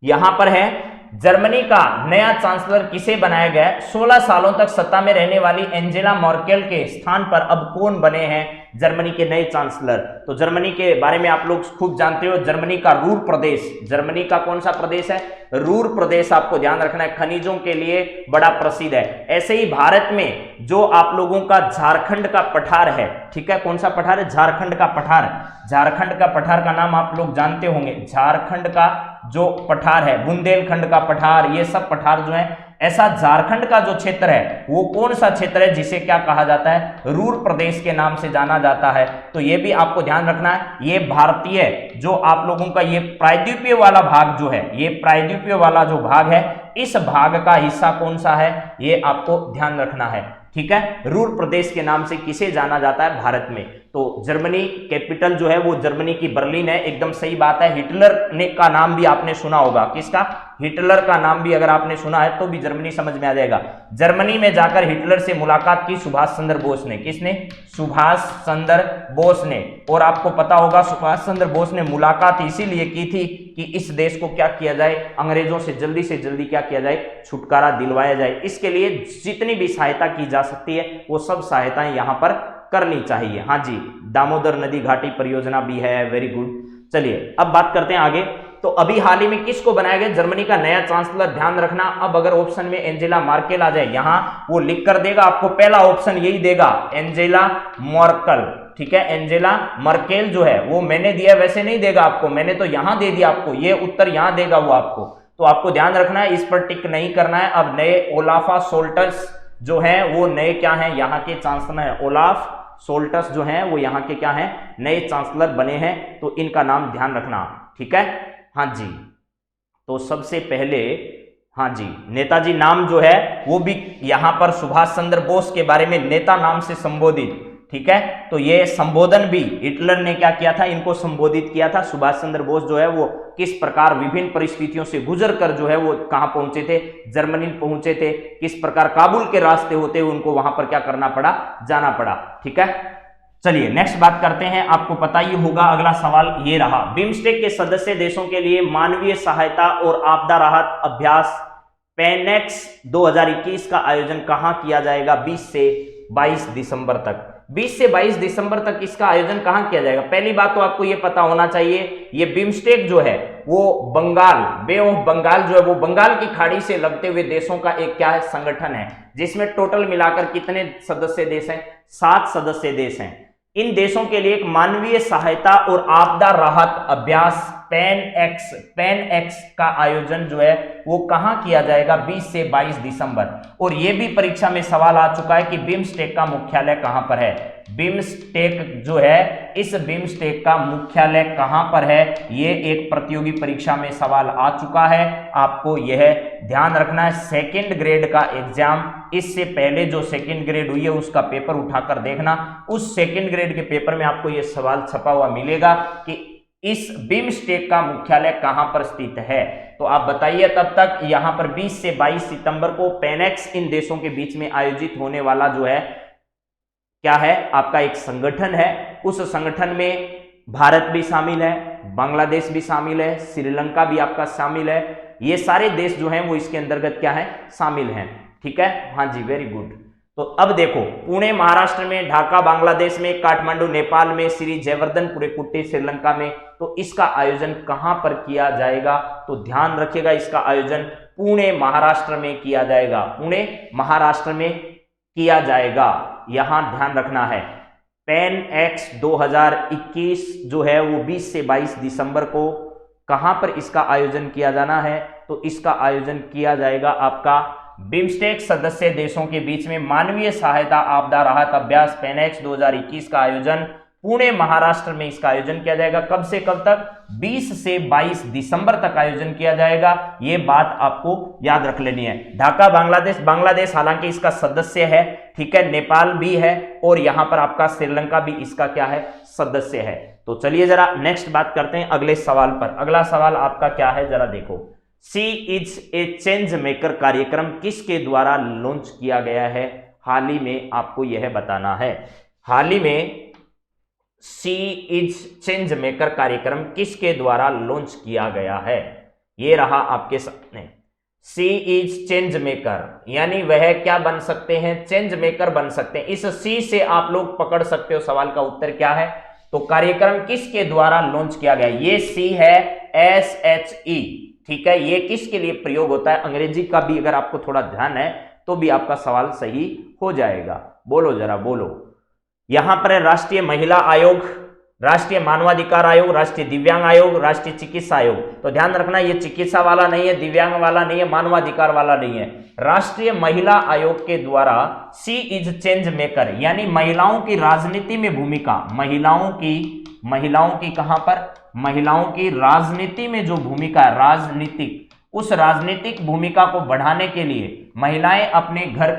यहां पर है जर्मनी का नया चांसलर किसे बनाया गया है? 16 सालों तक सत्ता में रहने वाली एंजेला मर्केल के स्थान पर अब कौन बने हैं जर्मनी के नए चांसलर? तो जर्मनी के बारे में आप लोग खूब जानते हो, जर्मनी का रूर प्रदेश, जर्मनी का कौन सा प्रदेश है? रूर प्रदेश, आपको ध्यान रखना है, खनिजों के लिए बड़ा प्रसिद्ध है। ऐसे ही भारत में जो आप लोगों का झारखंड का पठार है, ठीक है, कौन सा पठार है? झारखंड का पठार। झारखंड का पठार का नाम आप लोग जानते होंगे, झारखंड का जो पठार है, बुंदेलखंड का पठार, ये सब पठार जो है, ऐसा झारखंड का जो क्षेत्र है वो कौन सा क्षेत्र है जिसे क्या कहा जाता है? रूर प्रदेश के नाम से जाना जाता है। तो ये भी आपको ध्यान रखना है। ये भारतीय जो आप लोगों का ये प्रायद्वीपीय वाला भाग जो है, ये प्रायद्वीपीय वाला जो भाग है, इस भाग का हिस्सा कौन सा है ये आपको ध्यान रखना है, ठीक है। रूर प्रदेश के नाम से किसे जाना जाता है भारत में? तो जर्मनी कैपिटल जो है वो जर्मनी की बर्लिन है, एकदम सही बात है। हिटलर ने का नाम भी आपने सुना होगा, किसका? हिटलर का नाम भी अगर आपने सुना है तो भी जर्मनी समझ में आ जाएगा। जर्मनी में जाकर हिटलर से मुलाकात की सुभाष चंद्र बोस ने, किसने? सुभाष चंद्र बोस ने। और आपको पता होगा सुभाष चंद्र बोस ने मुलाकात इसीलिए की थी कि इस देश को क्या किया जाए, अंग्रेजों से जल्दी क्या किया जाए, छुटकारा दिलवाया जाए। इसके लिए जितनी भी सहायता की जा सकती है वो सब सहायताएं यहां पर करनी चाहिए। हाँ जी, दामोदर नदी घाटी परियोजना भी है, वेरी गुड। चलिए अब बात करते हैं आगे। तो अभी हाल ही में किसको बनाया गया जर्मनी का नया चांसलर? ध्यान रखना, अब अगर ऑप्शन में एंजेला मर्केल आ जाए, यहां वो लिख कर देगा आपको, पहला ऑप्शन यही देगा, एंजेला मर्केल, ठीक है। एंजेला मर्केल जो है वो मैंने दिया वैसे नहीं देगा आपको, मैंने तो यहां दे दिया आपको, ये उत्तर यहां देगा वो आपको। तो आपको ध्यान रखना है, इस पर टिक नहीं करना है। अब नए ओलाफ शोल्टर्स जो है वो नए क्या है, यहाँ के चांसलर है। ओलाफ शोल्टर्स जो हैं वो यहाँ के क्या हैं, नए चांसलर बने हैं। तो इनका नाम ध्यान रखना, ठीक है। हाँ जी, तो सबसे पहले हाँ जी, नेताजी नाम जो है वो भी यहाँ पर सुभाष चंद्र बोस के बारे में नेता नाम से संबोधित, ठीक है। तो ये संबोधन भी हिटलर ने क्या किया था, इनको संबोधित किया था। सुभाष चंद्र बोस जो है वो किस प्रकार विभिन्न परिस्थितियों से गुजर कर जो है वो कहां पहुंचे थे, जर्मनी पहुंचे थे, किस प्रकार काबुल के रास्ते होते हुए उनको वहां पर क्या करना पड़ा, जाना पड़ा, ठीक है। चलिए नेक्स्ट बात करते हैं। आपको पता ही होगा, अगला सवाल ये रहा, बिम्स्टेक के सदस्य देशों के लिए मानवीय सहायता और आपदा राहत अभ्यास पेनेक्स 2021 का आयोजन कहां किया जाएगा? 20 से 22 दिसंबर तक। 20 से 22 दिसंबर तक इसका आयोजन कहां किया जाएगा? पहली बात तो आपको यह पता होना चाहिए, ये बिम्स्टेक जो है वो बंगाल, बे ऑफ बंगाल जो है वो बंगाल की खाड़ी से लगते हुए देशों का एक क्या है, संगठन है, जिसमें टोटल मिलाकर कितने सदस्य देश हैं? 7 सदस्य देश हैं। इन देशों के लिए एक मानवीय सहायता और आपदा राहत अभ्यास पेन एक्स का आयोजन जो है वो कहां किया जाएगा? 20 से 22 दिसंबर। और यह भी परीक्षा में सवाल आ चुका है कि बिम्स्टेक का मुख्यालय कहां पर है। बिम्स्टेक जो है, इस बिम्स्टेक का मुख्यालय कहां पर है, यह एक प्रतियोगी परीक्षा में सवाल आ चुका है। आपको यह ध्यान रखना है, सेकेंड ग्रेड का एग्जाम, इससे पहले जो सेकेंड ग्रेड हुई है उसका पेपर उठाकर देखना, उस सेकेंड ग्रेड के पेपर में आपको यह सवाल छपा हुआ मिलेगा कि इस बिम्स्टेक का मुख्यालय कहां पर स्थित है। तो आप बताइए तब तक। यहां पर 20 से 22 सितंबर को पेनेक्स इन देशों के बीच में आयोजित होने वाला जो है क्या है, आपका एक संगठन है। उस संगठन में भारत भी शामिल है, बांग्लादेश भी शामिल है, श्रीलंका भी आपका शामिल है। ये सारे देश जो हैं वो इसके अंतर्गत क्या है, शामिल हैं, ठीक है। हाँ जी, वेरी गुड। तो अब देखो, पुणे महाराष्ट्र में, ढाका बांग्लादेश में, काठमांडू नेपाल में, श्री जयवर्धनपुर कुट्टी श्रीलंका में। तो इसका आयोजन कहां पर किया जाएगा? तो ध्यान रखिएगा, इसका आयोजन पुणे महाराष्ट्र में किया जाएगा, पुणे महाराष्ट्र में किया जाएगा, यहां ध्यान रखना है। पेन एक्स 2021 जो है वो 20 से 22 दिसंबर को कहां पर इसका आयोजन किया जाना है? तो इसका आयोजन किया जाएगा आपका बिम्स्टेक सदस्य देशों के बीच में मानवीय सहायता आपदा राहत अभ्यास पेनेक्स 2021 का आयोजन पुणे महाराष्ट्र में इसका आयोजन किया जाएगा। कब से कब तक? 20 से 22 दिसंबर तक आयोजन किया जाएगा। ये बात आपको याद रख लेनी है। ढाका बांग्लादेश हालांकि इसका सदस्य है, ठीक है, नेपाल भी है और यहां पर आपका श्रीलंका भी इसका क्या है, सदस्य है। तो चलिए जरा नेक्स्ट बात करते हैं अगले सवाल पर। अगला सवाल आपका क्या है, जरा देखो। सी इज ए चेंज मेकर कार्यक्रम किसके द्वारा लॉन्च किया गया है हाल ही में आपको यह बताना है। हाल ही में सी इज चेंज मेकर कार्यक्रम किसके द्वारा लॉन्च किया गया है? ये रहा आपके सामने, सी इज चेंज मेकर, यानी वह क्या बन सकते हैं? चेंज मेकर बन सकते हैं। इस सी से आप लोग पकड़ सकते हो सवाल का उत्तर क्या है। तो कार्यक्रम किसके द्वारा लॉन्च किया गया? ये सी है SHE, ठीक है। ये किसके लिए प्रयोग होता है? अंग्रेजी का भी अगर आपको थोड़ा ध्यान है तो भी आपका सवाल सही हो जाएगा। बोलो जरा बोलो। यहां पर है राष्ट्रीय महिला आयोग, राष्ट्रीय मानवाधिकार आयोग, राष्ट्रीय दिव्यांग आयोग, राष्ट्रीय चिकित्सा आयोग। तो ध्यान रखना, ये चिकित्सा वाला नहीं है, दिव्यांग वाला नहीं है, मानवाधिकार वाला नहीं है। राष्ट्रीय महिला आयोग के द्वारा सी इज चेंज मेकर, यानी महिलाओं की राजनीति में भूमिका, महिलाओं की कहां पर? महिलाओं की राजनीति में जो भूमिका है, राजनीतिक, उस राजनीतिक भूमिका को बढ़ाने के लिए महिलाएं अपने घर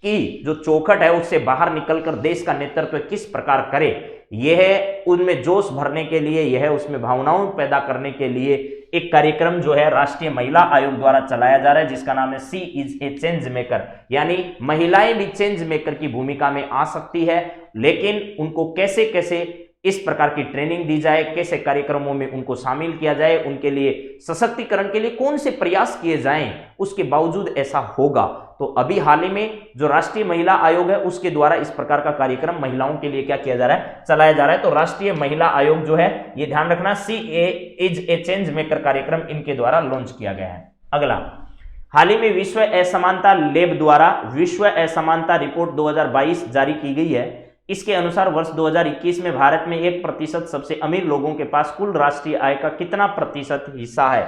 की जो चौखट है उससे बाहर निकलकर देश का नेतृत्व किस प्रकार करे, यह उनमें जोश भरने के लिए, यह उसमें भावनाओं पैदा करने के लिए एक कार्यक्रम जो है राष्ट्रीय महिला आयोग द्वारा चलाया जा रहा है, जिसका नाम है सी इज ए चेंज मेकर। यानी महिलाएं भी चेंज मेकर की भूमिका में आ सकती है, लेकिन उनको कैसे कैसे इस प्रकार की ट्रेनिंग दी जाए, कैसे कार्यक्रमों में उनको शामिल किया जाए, उनके लिए सशक्तिकरण के लिए कौन से प्रयास किए जाएं, उसके बावजूद ऐसा होगा। तो अभी हाल ही में जो राष्ट्रीय महिला आयोग है उसके द्वारा इस प्रकार का कार्यक्रम महिलाओं के लिए क्या किया जा रहा है? चलाया जा रहा है। तो राष्ट्रीय महिला आयोग जो है, ये ध्यान रखना, सी इज ए चेंज मेकर कार्यक्रम इनके द्वारा लॉन्च किया गया है। अगला, हाल ही में विश्व असमानता लैब द्वारा विश्व असमानता रिपोर्ट 2022 जारी की गई है। इसके अनुसार वर्ष 2021 में भारत में 1% सबसे अमीर लोगों के पास कुल राष्ट्रीय आय का कितना प्रतिशत हिस्सा है?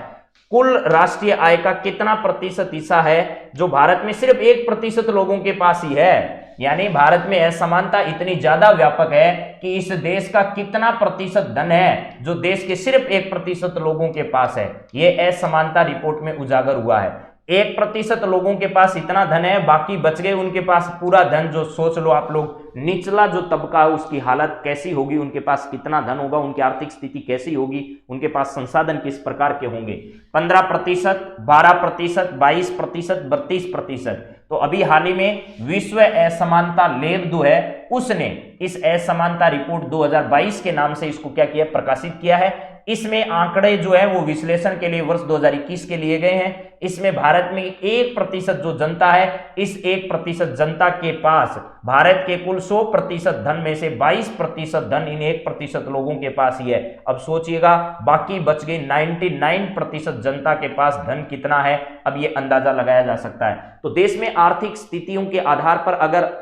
कुल राष्ट्रीय आय का कितना प्रतिशत हिस्सा है जो भारत में सिर्फ 1% लोगों के पास ही है? यानी भारत में असमानता इतनी ज्यादा व्यापक है कि इस देश का कितना प्रतिशत धन है जो देश के सिर्फ 1% लोगों के पास है, यह असमानता रिपोर्ट में उजागर हुआ है। 1% लोगों के पास इतना धन है, बाकी बच गए उनके पास पूरा धन। जो सोच लो आप लोग, निचला जो तबका है उसकी हालत कैसी होगी, उनके पास कितना धन होगा, उनकी आर्थिक स्थिति कैसी होगी, उनके पास संसाधन किस प्रकार के होंगे। 15%, 12%, 22%, 32%। तो अभी हाल ही में विश्व असमानता लैब जो है उसने इस असमानता रिपोर्ट 2022 के नाम से इसको क्या किया? प्रकाशित किया है। इसमें आंकड़े जो है वो विश्लेषण के लिए वर्ष 2021 के लिए गए हैं। इसमें भारत में 1% जो जनता है, इस 1% जनता के पास भारत के कुल 100% धन में से 22% धन इन 1% लोगों के पास ही है। अब सोचिएगा, बाकी बच गई 99% जनता के पास धन कितना है, अब ये अंदाजा लगाया जा सकता है। तो देश में आर्थिक स्थितियों के आधार पर अगर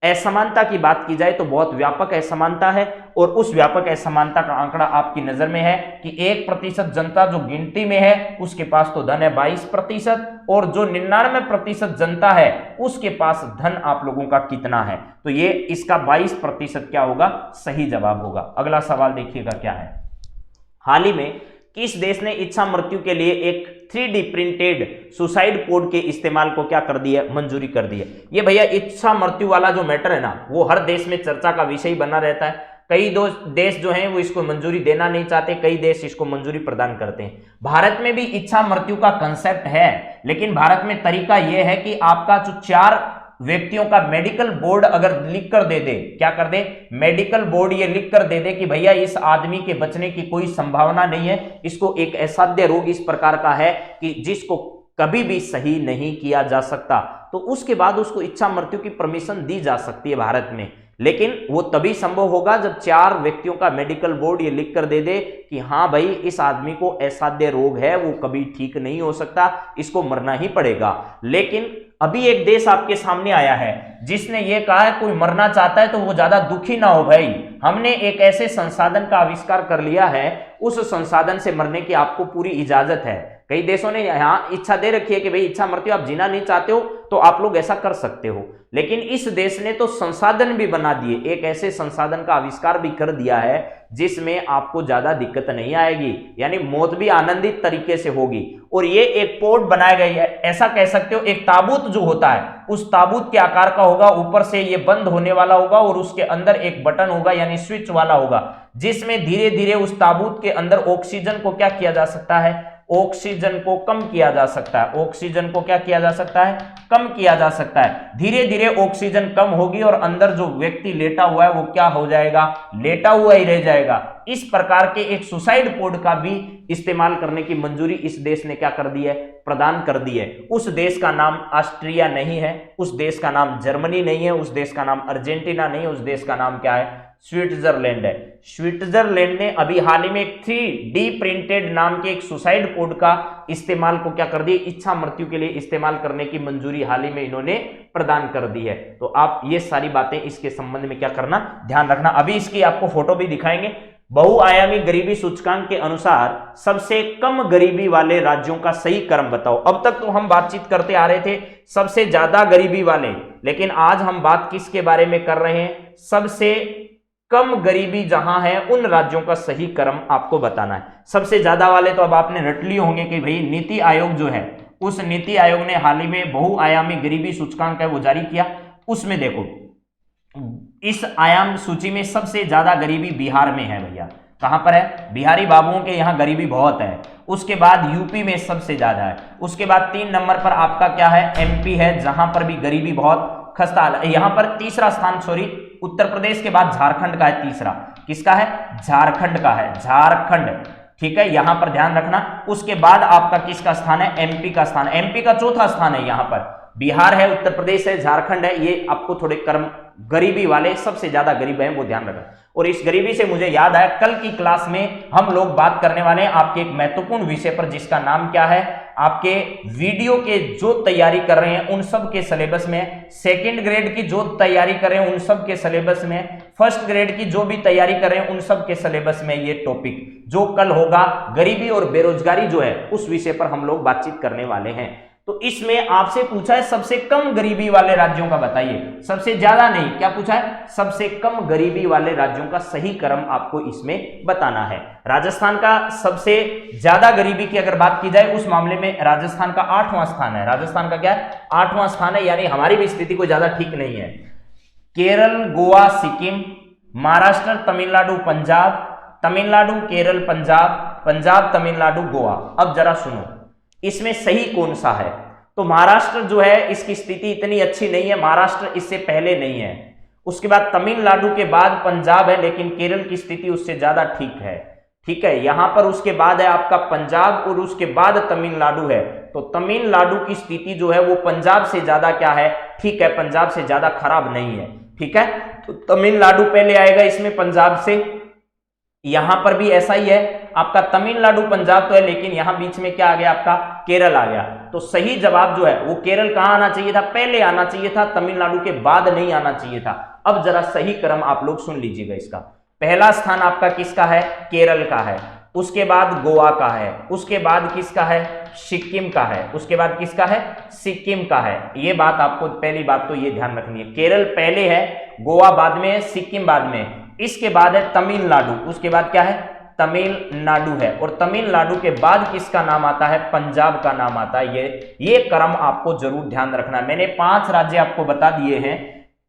असमानता की बात की जाए तो बहुत व्यापक असमानता है, और उस व्यापक असमानता का आंकड़ा आपकी नजर में है कि 1% जनता जो गिनती में है उसके पास तो धन है 22%, और जो 99% जनता है उसके पास धन आप लोगों का कितना है? तो ये इसका 22% क्या होगा? सही जवाब होगा। अगला सवाल देखिएगा क्या है। हाल ही में किस देश ने इच्छा मृत्यु के लिए एक 3D प्रिंटेड सुसाइड पोड के इस्तेमाल को क्या कर दिया? मंजूरी कर दी है। ये भैया इच्छा मृत्यु वाला जो मैटर है ना, वो हर देश में चर्चा का विषय बना रहता है। कई देश जो हैं वो इसको मंजूरी देना नहीं चाहते, कई देश इसको मंजूरी प्रदान करते हैं। भारत में भी इच्छा मृत्यु का कंसेप्ट है, लेकिन भारत में तरीका यह है कि आपका जो 4 व्यक्तियों का मेडिकल बोर्ड अगर लिख कर दे दे, क्या कर दे? मेडिकल बोर्ड ये लिख कर दे दे कि भैया इस आदमी के बचने की कोई संभावना नहीं है, इसको एक असाध्य रोग इस प्रकार का है कि जिसको कभी भी सही नहीं किया जा सकता, तो उसके बाद उसको इच्छा मृत्यु की परमिशन दी जा सकती है भारत में। लेकिन वो तभी संभव होगा जब 4 व्यक्तियों का मेडिकल बोर्ड ये लिख कर दे दे कि हाँ भाई इस आदमी को असाध्य रोग है, वो कभी ठीक नहीं हो सकता, इसको मरना ही पड़ेगा। लेकिन अभी एक देश आपके सामने आया है जिसने ये कहा है कोई मरना चाहता है तो वो ज्यादा दुखी ना हो भाई, हमने एक ऐसे संसाधन का आविष्कार कर लिया है, उस संसाधन से मरने की आपको पूरी इजाजत है। कई देशों ने यहाँ इच्छा दे रखी है कि भाई इच्छा मृत्यु आप जीना नहीं चाहते हो तो आप लोग ऐसा कर सकते हो, लेकिन इस देश ने तो संसाधन भी बना दिए, एक ऐसे संसाधन का आविष्कार भी कर दिया है जिसमें आपको ज्यादा दिक्कत नहीं आएगी, यानी मौत भी आनंदित तरीके से होगी। और ये एक पोर्ट बनाया गया है, ऐसा कह सकते हो एक ताबूत जो होता है उस ताबूत के आकार का होगा, ऊपर से ये बंद होने वाला होगा और उसके अंदर एक बटन होगा यानी स्विच वाला होगा, जिसमें धीरे धीरे उस ताबूत के अंदर ऑक्सीजन को क्या किया जा सकता है, ऑक्सीजन को कम किया जा सकता है। ऑक्सीजन को क्या किया जा सकता है? कम किया जा सकता है। धीरे धीरे ऑक्सीजन कम होगी और अंदर जो व्यक्ति लेटा हुआ है वो क्या हो जाएगा? लेटा हुआ ही रह जाएगा। इस प्रकार के एक सुसाइड पोड का भी इस्तेमाल करने की मंजूरी इस देश ने क्या कर दी है? प्रदान कर दी है। उस देश का नाम ऑस्ट्रिया नहीं है, उस देश का नाम जर्मनी नहीं है, उस देश का नाम अर्जेंटीना नहीं है, उस देश का नाम क्या है? स्विट्जरलैंड है। स्विट्जरलैंड ने अभी हाल ही में एक 3D प्रिंटेड नाम के एक सुसाइड पोड का इस्तेमाल को क्या कर दिया? इच्छा मृत्यु के लिए इस्तेमाल करने की मंजूरी हाल ही में इन्होंने प्रदान कर दी है। तो आप ये सारी बातें इसके संबंध में क्या करना, ध्यान रखना। अभी इसकी आपको फोटो भी दिखाएंगे। बहुआयामी गरीबी सूचकांक के अनुसार सबसे कम गरीबी वाले राज्यों का सही क्रम बताओ। अब तक तो हम बातचीत करते आ रहे थे सबसे ज्यादा गरीबी वाले, लेकिन आज हम बात किसके बारे में कर रहे हैं? सबसे कम गरीबी जहां है उन राज्यों का सही क्रम आपको बताना है। सबसे ज्यादा वाले तो अब आपने रट लिए होंगे कि भाई नीति आयोग जो है, उस नीति आयोग ने हाल ही में बहुआयामी गरीबी सूचकांक है वो जारी किया। उसमें देखो इस आयाम सूची में सबसे ज्यादा गरीबी बिहार में है भैया। कहां पर है? बिहारी बाबुओं के यहां गरीबी बहुत है। उसके बाद यूपी में सबसे ज्यादा है। उसके बाद 3 नंबर पर आपका क्या है? एमपी है, जहां पर भी गरीबी बहुत खस्ता है। यहां पर तीसरा स्थान, सॉरी, उत्तर प्रदेश के बाद झारखंड का है तीसरा। किसका है? झारखंड का है, झारखंड। ठीक है, यहां पर ध्यान रखना। उसके बाद आपका किसका स्थान है? एमपी का स्थान। एमपी का चौथा स्थान है। यहां पर बिहार है, उत्तर प्रदेश है, झारखंड है। ये आपको थोड़े क्रम गरीबी वाले सबसे ज्यादा गरीब हैं वो ध्यान रखना। और इस गरीबी से मुझे याद आया, कल की क्लास में हम लोग बात करने वाले हैं आपके एक महत्वपूर्ण विषय पर, जिसका नाम क्या है? आपके वीडियो के जो तैयारी कर रहे हैं उन सब के सिलेबस में, सेकंड ग्रेड की जो तैयारी कर रहे हैं उन सब के सिलेबस में, फर्स्ट ग्रेड की जो भी तैयारी कर रहे हैं उन सब के सिलेबस में ये टॉपिक जो कल होगा, गरीबी और बेरोजगारी जो है, उस विषय पर हम लोग बातचीत करने वाले हैं। तो इसमें आपसे पूछा है सबसे कम गरीबी वाले राज्यों का बताइए। सबसे ज्यादा नहीं, क्या पूछा है? सबसे कम गरीबी वाले राज्यों का सही क्रम आपको इसमें बताना है। राजस्थान का सबसे ज्यादा गरीबी की अगर बात की जाए, उस मामले में राजस्थान का 8वां स्थान है। राजस्थान का क्या है? 8वां स्थान है, यानी हमारी भी स्थिति कोई ज्यादा ठीक नहीं है। केरल, गोवा, सिक्किम, महाराष्ट्र, तमिलनाडु, पंजाब, तमिलनाडु, केरल, पंजाब, पंजाब, तमिलनाडु, गोवा। अब जरा सुनो, इसमें सही कौन सा है? तो महाराष्ट्र जो है इसकी स्थिति इतनी अच्छी नहीं है, महाराष्ट्र इससे पहले नहीं है। उसके बाद तमिलनाडु के बाद पंजाब है, लेकिन केरल की स्थिति उससे ज्यादा ठीक है। ठीक है, यहां पर उसके बाद है आपका पंजाब और उसके बाद तमिलनाडु है। तो तमिलनाडु की स्थिति जो है वो पंजाब से ज्यादा क्या है? ठीक है, पंजाब से ज्यादा खराब नहीं है। ठीक है, तो तमिलनाडु पहले आएगा इसमें पंजाब से। यहां पर भी ऐसा ही है, आपका तमिलनाडु पंजाब तो है, लेकिन यहां बीच में क्या आ गया? आपका केरल आ गया। तो सही जवाब जो है वो केरल कहां आना चाहिए था? पहले आना चाहिए था, तमिलनाडु के बाद नहीं आना चाहिए था। अब जरा सही क्रम आप लोग सुन लीजिएगा इसका। पहला स्थान आपका किसका है? केरल का है। उसके बाद गोवा का है। उसके बाद किसका है? सिक्किम का है। उसके बाद किसका है? सिक्किम का है। ये बात आपको, पहली बात तो ये ध्यान रखनी है, केरल पहले है, गोवा बाद में है, सिक्किम बाद में। इसके बाद है तमिलनाडु। उसके बाद क्या है? तमिलनाडु है। और तमिलनाडु के बाद किसका नाम आता है? पंजाब का नाम आता है। ये क्रम आपको जरूर ध्यान रखना है। मैंने 5 राज्य आपको बता दिए हैं।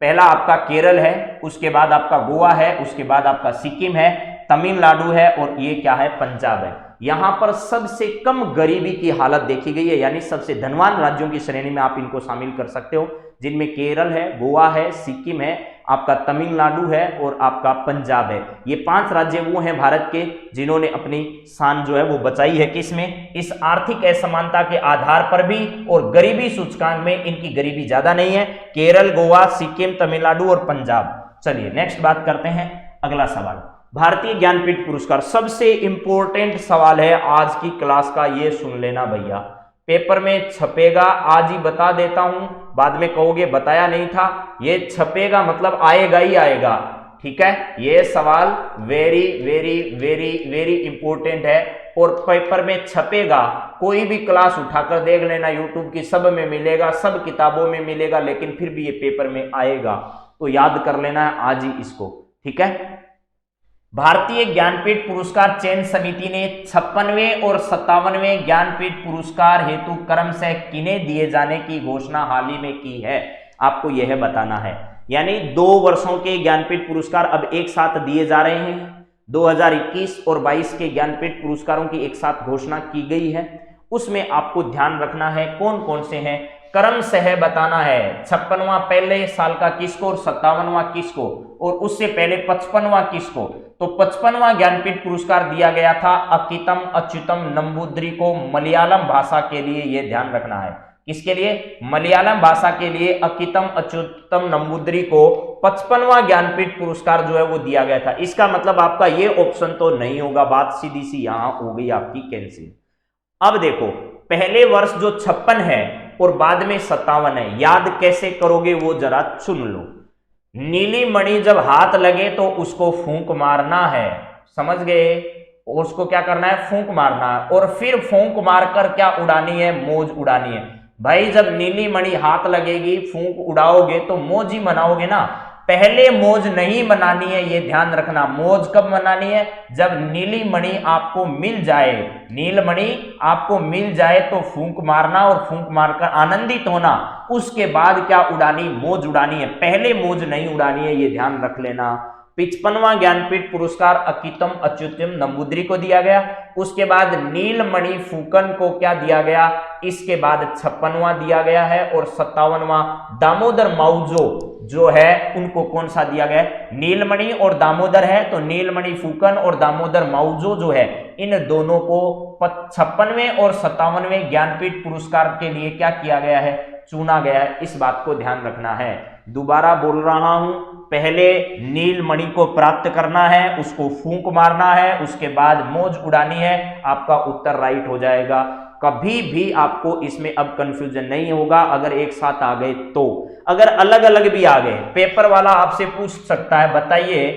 पहला आपका केरल है, उसके बाद आपका गोवा है, उसके बाद आपका सिक्किम है, तमिलनाडु है, और ये क्या है? पंजाब है। यहां पर सबसे कम गरीबी की हालत देखी गई है, यानी सबसे धनवान राज्यों की श्रेणी में आप इनको शामिल कर सकते हो, जिनमें केरल है, गोवा है, सिक्किम है, आपका तमिलनाडु है और आपका पंजाब है। ये 5 राज्य वो हैं भारत के जिन्होंने अपनी शान जो है वो बचाई है। किसमें? इस आर्थिक असमानता के आधार पर भी, और गरीबी सूचकांक में इनकी गरीबी ज्यादा नहीं है। केरल, गोवा, सिक्किम, तमिलनाडु और पंजाब। चलिए नेक्स्ट बात करते हैं, अगला सवाल। भारतीय ज्ञानपीठ पुरस्कार, सबसे इंपॉर्टेंट सवाल है आज की क्लास का, ये सुन लेना भैया, पेपर में छपेगा, आज ही बता देता हूं, बाद में कहोगे बताया नहीं था। ये छपेगा मतलब आएगा ही आएगा। ठीक है, ये सवाल very very very very important है और पेपर में छपेगा। कोई भी क्लास उठाकर देख लेना, यूट्यूब की सब में मिलेगा, सब किताबों में मिलेगा, लेकिन फिर भी ये पेपर में आएगा, तो याद कर लेना है आज ही इसको। ठीक है, भारतीय ज्ञानपीठ पुरस्कार चयन समिति ने 56वें और 57वें ज्ञानपीठ पुरस्कार हेतु क्रमशः किन्हें दिए जाने की घोषणा हाल ही में की है, आपको यह बताना है। यानी 2 वर्षों के ज्ञानपीठ पुरस्कार अब एक साथ दिए जा रहे हैं। 2021 और 22 के ज्ञानपीठ पुरस्कारों की एक साथ घोषणा की गई है। उसमें आपको ध्यान रखना है कौन कौन से हैं, क्रम से बताना है। 56वां पहले साल का किसको और 57वां किसको, और उससे पहले 55वां किसको। तो 55वां ज्ञानपीठ पुरस्कार दिया गया था अकितम अच्युतम नंबूद्री को, मलयालम भाषा के लिए। यह ध्यान रखना है, किसके लिए, मलयालम भाषा के लिए अकितम अच्युतम नंबूद्री को 55वां ज्ञानपीठ पुरस्कार जो है वो दिया गया था। इसका मतलब आपका ये ऑप्शन तो नहीं होगा, बात सीधी सी यहां हो गई आपकी कैंसिल। अब देखो, पहले वर्ष जो 56 है और बाद में 57 है, याद कैसे करोगे वो जरा सुन लो। नीली मणि जब हाथ लगे तो उसको फूंक मारना है, समझ गए, उसको क्या करना है, फूंक मारना है, और फिर फूंक मारकर क्या उड़ानी है, मौज उड़ानी है। भाई जब नीली मणि हाथ लगेगी, फूंक उड़ाओगे तो मौज ही मनाओगे ना, पहले मौज नहीं मनानी है, ये ध्यान रखना। मौज कब मनानी है, जब नीली मणि आपको मिल जाए, नीलमणि आपको मिल जाए तो फूंक मारना और फूंक मारकर आनंदित होना, उसके बाद क्या उड़ानी, मौज उड़ानी है, पहले मौज नहीं उड़ानी है, ये ध्यान रख लेना। 55वां ज्ञानपीठ पुरस्कार अकितम अच्युतम नंबूद्री को दिया गया, उसके बाद नीलमणि फूकन को क्या दिया गया, इसके बाद 56वां दिया गया है, और 57वां दामोदर माउजो जो है उनको कौन सा दिया गया है, नीलमणि और दामोदर है, तो नीलमणि फूकन और दामोदर माउजो जो है इन दोनों को 56वें और 57वें ज्ञानपीठ पुरस्कार के लिए क्या किया गया है, चुना गया है। इस बात को ध्यान रखना है। दोबारा बोल रहा हूं, पहले नीलमणि को प्राप्त करना है, उसको फूंक मारना है, उसके बाद मौज उड़ानी है, आपका उत्तर राइट हो जाएगा। कभी भी आपको इसमें अब कंफ्यूजन नहीं होगा अगर एक साथ आ गए तो। अगर अलग अलग भी आ गए, पेपर वाला आपसे पूछ सकता है बताइए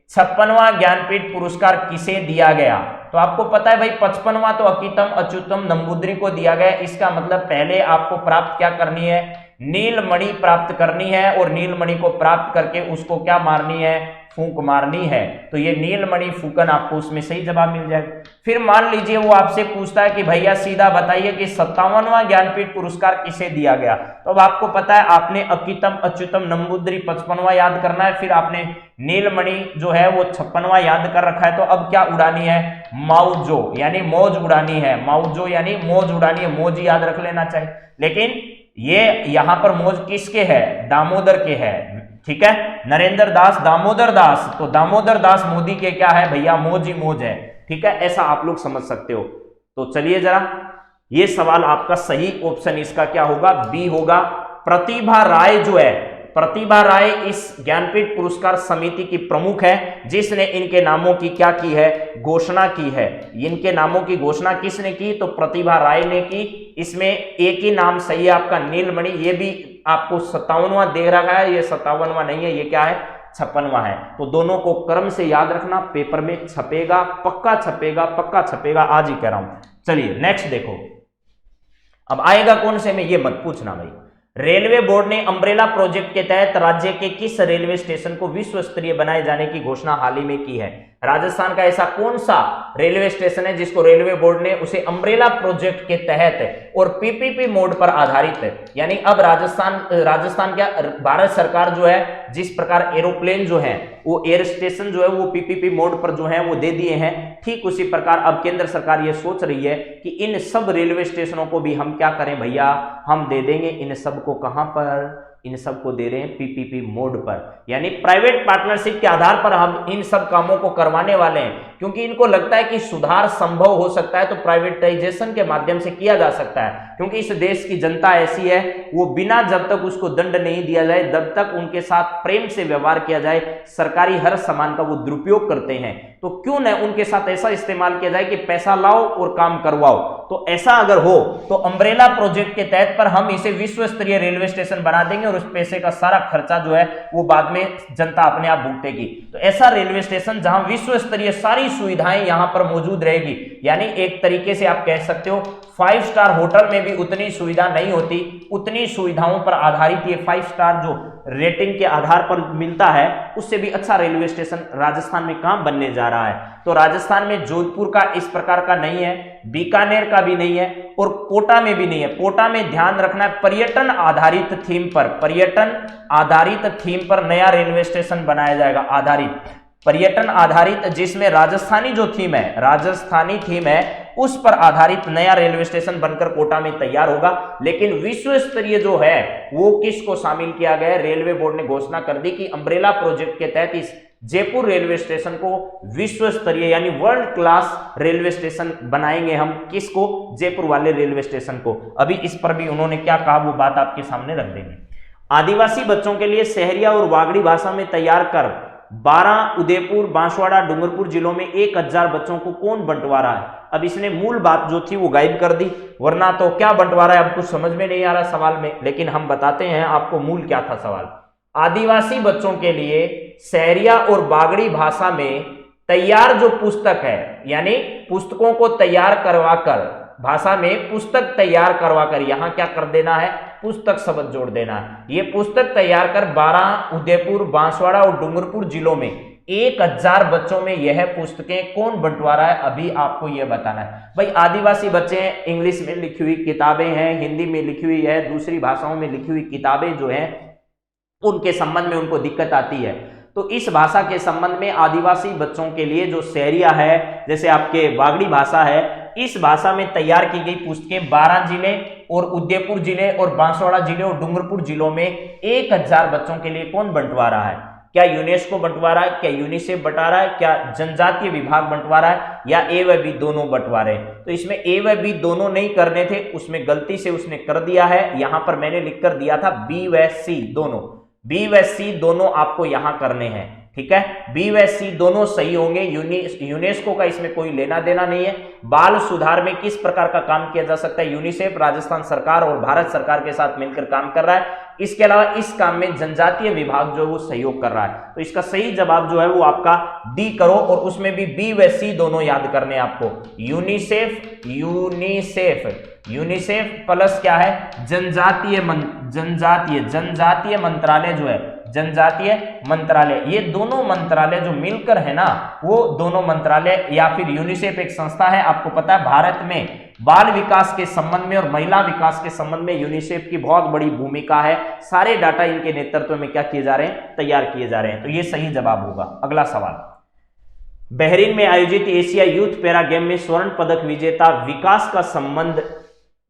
56वां ज्ञानपीठ पुरस्कार किसे दिया गया, तो आपको पता है भाई 55वां तो अकितम अच्युतम नंबूद्री को दिया गया। इसका मतलब पहले आपको प्राप्त क्या करनी है, नीलमणि प्राप्त करनी है, और नीलमणि को प्राप्त करके उसको क्या मारनी है, फूंक मारनी है। तो ये नीलमणि फूकन आपको उसमें सही जवाब मिल जाएगा। फिर मान लीजिए वो आपसे पूछता है कि भैया सीधा बताइए कि 57वां ज्ञानपीठ पुरस्कार किसे दिया गया, तो अब आपको पता है आपने अकितम अच्युतम नंबूद्री 55वां याद करना है, फिर आपने नीलमणि जो है वो 56वां याद कर रखा है, तो अब क्या उड़ानी है, माउजो यानी मौज उड़ानी है, माउजो यानी मौज उड़ानी है, मौज याद रख लेना चाहिए। लेकिन ये यहां पर मौज किसके है, दामोदर के है, ठीक है, नरेंद्र दास दामोदर दास, तो दामोदर दास मोदी के क्या है भैया, मौज ही मौज है, ठीक है, ऐसा आप लोग समझ सकते हो। तो चलिए जरा, ये सवाल आपका सही ऑप्शन इसका क्या होगा, बी होगा। प्रतिभा राय जो है, प्रतिभा राय इस ज्ञानपीठ पुरस्कार समिति की प्रमुख है, जिसने इनके नामों की क्या की है, घोषणा की है। इनके नामों की घोषणा किसने की, तो प्रतिभा राय ने की। इसमें एक ही नाम सही है आपका, नीलमणि, ये भी आपको 57वां दे रहा है, ये 57वां नहीं है, ये क्या है, 56वां है। तो दोनों को क्रम से याद रखना, पेपर में छपेगा, पक्का छपेगा, पक्का छपेगा, आज ही कह रहा हूं। चलिए नेक्स्ट देखो, अब आएगा कौन से में, ये मत पूछना भाई। रेलवे बोर्ड ने अम्ब्रेला प्रोजेक्ट के तहत राज्य के किस रेलवे स्टेशन को विश्व स्तरीय बनाए जाने की घोषणा हाल ही में की है। राजस्थान का ऐसा कौन सा रेलवे स्टेशन है जिसको रेलवे बोर्ड ने उसे अम्ब्रेला प्रोजेक्ट के तहत और पीपीपी मोड पर आधारित है, यानी अब राजस्थान क्या, भारत सरकार जो है जिस प्रकार एरोप्लेन जो है वो एयर स्टेशन जो है वो पीपीपी मोड पर जो है वो दे दिए हैं, ठीक उसी प्रकार अब केंद्र सरकार ये सोच रही है कि इन सब रेलवे स्टेशनों को भी हम क्या करें भैया, हम दे देंगे इन सब को, कहां पर, इन सब को दे रहे हैं पीपीपी मोड पर, यानी प्राइवेट पार्टनरशिप के आधार पर हम इन सब कामों को करवाने वाले हैं, क्योंकि इनको लगता है कि सुधार संभव हो सकता है तो प्राइवेटाइजेशन के माध्यम से किया जा सकता है, क्योंकि इस देश की जनता ऐसी है, वो बिना जब तक उसको दंड नहीं दिया जाए, जब तक उनके साथ प्रेम से व्यवहार किया जाए, सरकारी हर सामान का वो दुरुपयोग करते हैं, तो क्यों न उनके साथ ऐसा इस्तेमाल किया जाए कि पैसा लाओ और काम करवाओ। तो ऐसा अगर हो तो अम्ब्रेला प्रोजेक्ट के तहत पर हम इसे विश्व स्तरीय रेलवे स्टेशन बना देंगे और उस पैसे का सारा खर्चा जो है वो बाद में जनता अपने आप भुगतेगी। तो ऐसा रेलवे स्टेशन जहां विश्व स्तरीय सारी सुविधाएं यहां पर मौजूद रहेगी, यानी एक तरीके से आप कह सकते हो 5 स्टार होटल में भी उतनी सुविधा नहीं होती, उतनी सुविधाओं पर आधारित ये 5 स्टार जो रेटिंग के आधार पर मिलता है, उससे भी अच्छा रेलवे स्टेशन राजस्थान में कहां बनने जा रहा है। तो राजस्थान में जोधपुर का इस प्रकार का नहीं है, बीकानेर का भी नहीं है और कोटा में भी नहीं है। कोटा में ध्यान रखना है पर्यटन आधारित थीम पर, पर्यटन आधारित थीम पर नया रेलवे स्टेशन बनाया जाएगा, आधारित पर्यटन आधारित, जिसमें राजस्थानी जो थीम है, राजस्थानी थीम है, उस पर आधारित नया रेलवे स्टेशन बनकर कोटा में तैयार होगा। लेकिन विश्व स्तरीय जो है वो किसको शामिल किया गया है? रेलवे बोर्ड ने घोषणा कर दी कि अम्ब्रेला प्रोजेक्ट के तहत इस जयपुर रेलवे स्टेशन को विश्व स्तरीय यानी वर्ल्ड क्लास रेलवे स्टेशन बनाएंगे हम। किसको? जयपुर वाले रेलवे स्टेशन को। अभी इस पर भी उन्होंने क्या कहा वो बात आपके सामने रख देंगे। आदिवासी बच्चों के लिए सहरिया और वागड़ी भाषा में तैयार कर 12 उदयपुर, बांसवाड़ा, डूंगरपुर जिलों में 1000 बच्चों को कौन बंटवा रहा है? अब इसने मूल बात जो थी वो गायब कर दी, वरना तो क्या बंटवारा है अब कुछ समझ में नहीं आ रहा सवाल में, लेकिन हम बताते हैं आपको मूल क्या था सवाल। आदिवासी बच्चों के लिए सहरिया और बागड़ी भाषा में तैयार जो पुस्तक है, यानी पुस्तकों को तैयार करवाकर, भाषा में पुस्तक तैयार करवाकर, यहां क्या कर देना है? पुस्तक शब्द जोड़ देना है। ये पुस्तक तैयार कर 12 उदयपुर, बांसवाड़ा और डूंगरपुर जिलों में 1000 बच्चों में यह पुस्तकें कौन बंटवा रहा है? अभी आपको यह बताना है। भाई आदिवासी बच्चे हैं, इंग्लिश में लिखी हुई किताबें हैं, हिंदी में लिखी हुई है, दूसरी भाषाओं में लिखी हुई किताबें जो है उनके संबंध में उनको दिक्कत आती है। तो इस भाषा के संबंध में आदिवासी बच्चों के लिए जो सहरिया है, जैसे आपके बागड़ी भाषा है, इस भाषा में तैयार की गई पुस्तकें 12 जिले और उदयपुर जिले और बांसवाड़ा जिले और डूंगरपुर जिलों में 1000 बच्चों के लिए कौन बंटवा रहा है? क्या यूनेस्को बंटवा रहा है? क्या यूनिसेफ बंटवा रहा है? क्या जनजातीय विभाग बंटवा रहा है? या ए व बी दोनों बंटवा रहे हैं? तो इसमें ए व बी दोनों नहीं करने थे, उसमें गलती से उसने कर दिया है। यहां पर मैंने लिख कर दिया था बी व सी दोनों, बी व सी दोनों आपको यहां करने हैं, ठीक है। बी व सी दोनों सही होंगे। यूनेस्को का इसमें कोई लेना देना नहीं है। बाल सुधार में किस प्रकार का काम किया जा सकता है? यूनिसेफ राजस्थान सरकार और भारत सरकार के साथ मिलकर काम कर रहा है। इसके अलावा इस काम में जनजातीय विभाग जो है वो सहयोग कर रहा है। तो इसका सही जवाब जो है वो आपका डी करो, और उसमें भी बी व सी दोनों याद करने आपको। यूनिसेफ, यूनिसेफ, यूनिसेफ प्लस क्या है? जनजातीय मंत्रालय जो है, जनजातीय मंत्रालय, ये दोनों मंत्रालय जो मिलकर है ना, वो दोनों मंत्रालय या फिर यूनिसेफ एक संस्था है। आपको पता है भारत में बाल विकास के संबंध में और महिला विकास के संबंध में यूनिसेफ की बहुत बड़ी भूमिका है। सारे डाटा इनके नेतृत्व में क्या किए जा रहे हैं? तैयार किए जा रहे हैं। तो ये सही जवाब होगा। अगला सवाल, बहरीन में आयोजित एशिया यूथ पैरा गेम में स्वर्ण पदक विजेता विकास का संबंध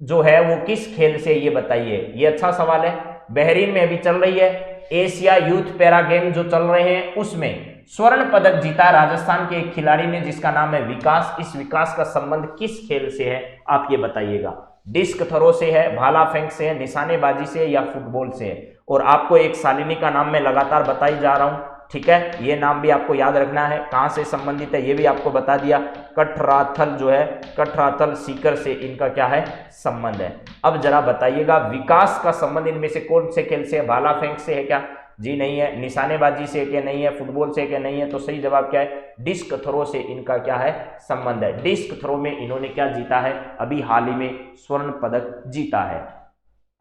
जो है वो किस खेल से, ये बताइए। ये अच्छा सवाल है। बहरीन में अभी चल रही है एशिया यूथ पैरा गेम जो चल रहे हैं, उसमें स्वर्ण पदक जीता राजस्थान के एक खिलाड़ी ने जिसका नाम है विकास। इस विकास का संबंध किस खेल से है आप ये बताइएगा। डिस्क थ्रो से है, भाला फेंक से है, निशानेबाजी से या फुटबॉल से है। और आपको एक शालिनी का नाम मैं लगातार बताई जा रहा हूं, ठीक है। ये नाम भी आपको याद रखना है, कहां से संबंधित है ये भी आपको बता दिया। कठराथल जो है, कठराथल सीकर से इनका क्या है? संबंध है। अब जरा बताइएगा विकास का संबंध इनमें से कौन से खेल से है? भाला फेंक से है क्या? जी नहीं है। निशानेबाजी से क्या नहीं है? फुटबॉल से क्या नहीं है? तो सही जवाब क्या है? डिस्क थ्रो से इनका क्या है? संबंध है। डिस्क थ्रो में इन्होंने क्या जीता है? अभी हाल ही में स्वर्ण पदक जीता है।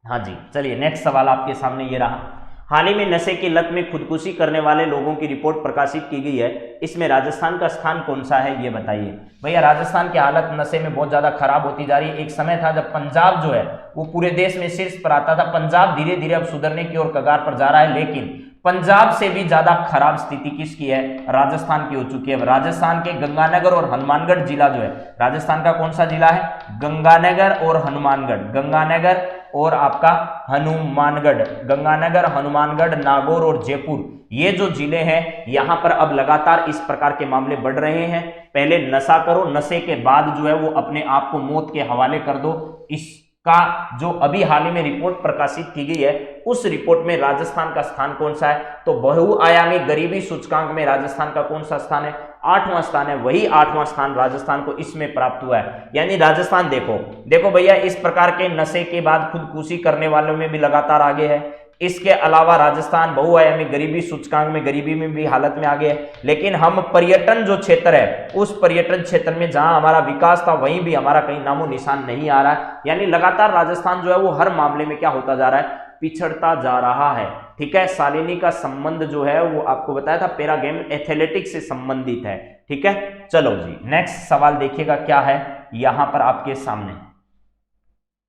हाँ जी, चलिए नेक्स्ट सवाल आपके सामने ये रहा। हाल ही में नशे की लत में खुदकुशी करने वाले लोगों की रिपोर्ट प्रकाशित की गई है, इसमें राजस्थान का स्थान कौन सा है ये बताइए। भैया राजस्थान की हालत नशे में बहुत ज्यादा खराब होती जा रही है। एक समय था जब पंजाब जो है वो पूरे देश में शीर्ष पर आता था। पंजाब धीरे धीरे अब सुधरने की ओर कगार पर जा रहा है, लेकिन पंजाब से भी ज्यादा खराब स्थिति किसकी है? राजस्थान की हो चुकी है। राजस्थान के गंगानगर और हनुमानगढ़ जिला जो है, राजस्थान का कौन सा जिला है? गंगानगर और हनुमानगढ़, गंगानगर और आपका हनुमानगढ़, गंगानगर, हनुमानगढ़, नागौर और जयपुर, ये जो जिले हैं यहां पर अब लगातार इस प्रकार के मामले बढ़ रहे हैं। पहले नशा करो, नशे के बाद जो है वो अपने आप को मौत के हवाले कर दो। इसका जो अभी हाल ही में रिपोर्ट प्रकाशित की गई है, उस रिपोर्ट में राजस्थान का स्थान कौन सा है? तो बहुआयामी गरीबी सूचकांक में राजस्थान का कौन सा स्थान है? 8वां स्थान है। वही 8वां स्थान राजस्थान को इसमें प्राप्त हुआ है। यानी राजस्थान देखो भैया, इस प्रकार के नशे के बाद खुदकुशी करने वालों में भी लगातार आगे है। इसके अलावा राजस्थान बहुआयामी गरीबी सूचकांक में गरीबी में भी हालत में आगे है। लेकिन हम पर्यटन जो क्षेत्र है, उस पर्यटन क्षेत्र में जहां हमारा विकास था वहीं भी हमारा कहीं नामो निशान नहीं आ रहा है। यानी लगातार राजस्थान जो है वो हर मामले में क्या होता जा रहा है? पिछड़ता जा रहा है, ठीक है। शालिनी का संबंध जो है वो आपको बताया था पैरा गेम एथलेटिक्स से संबंधित है, ठीक है। चलो जी नेक्स्ट सवाल देखिएगा क्या है यहां पर आपके सामने।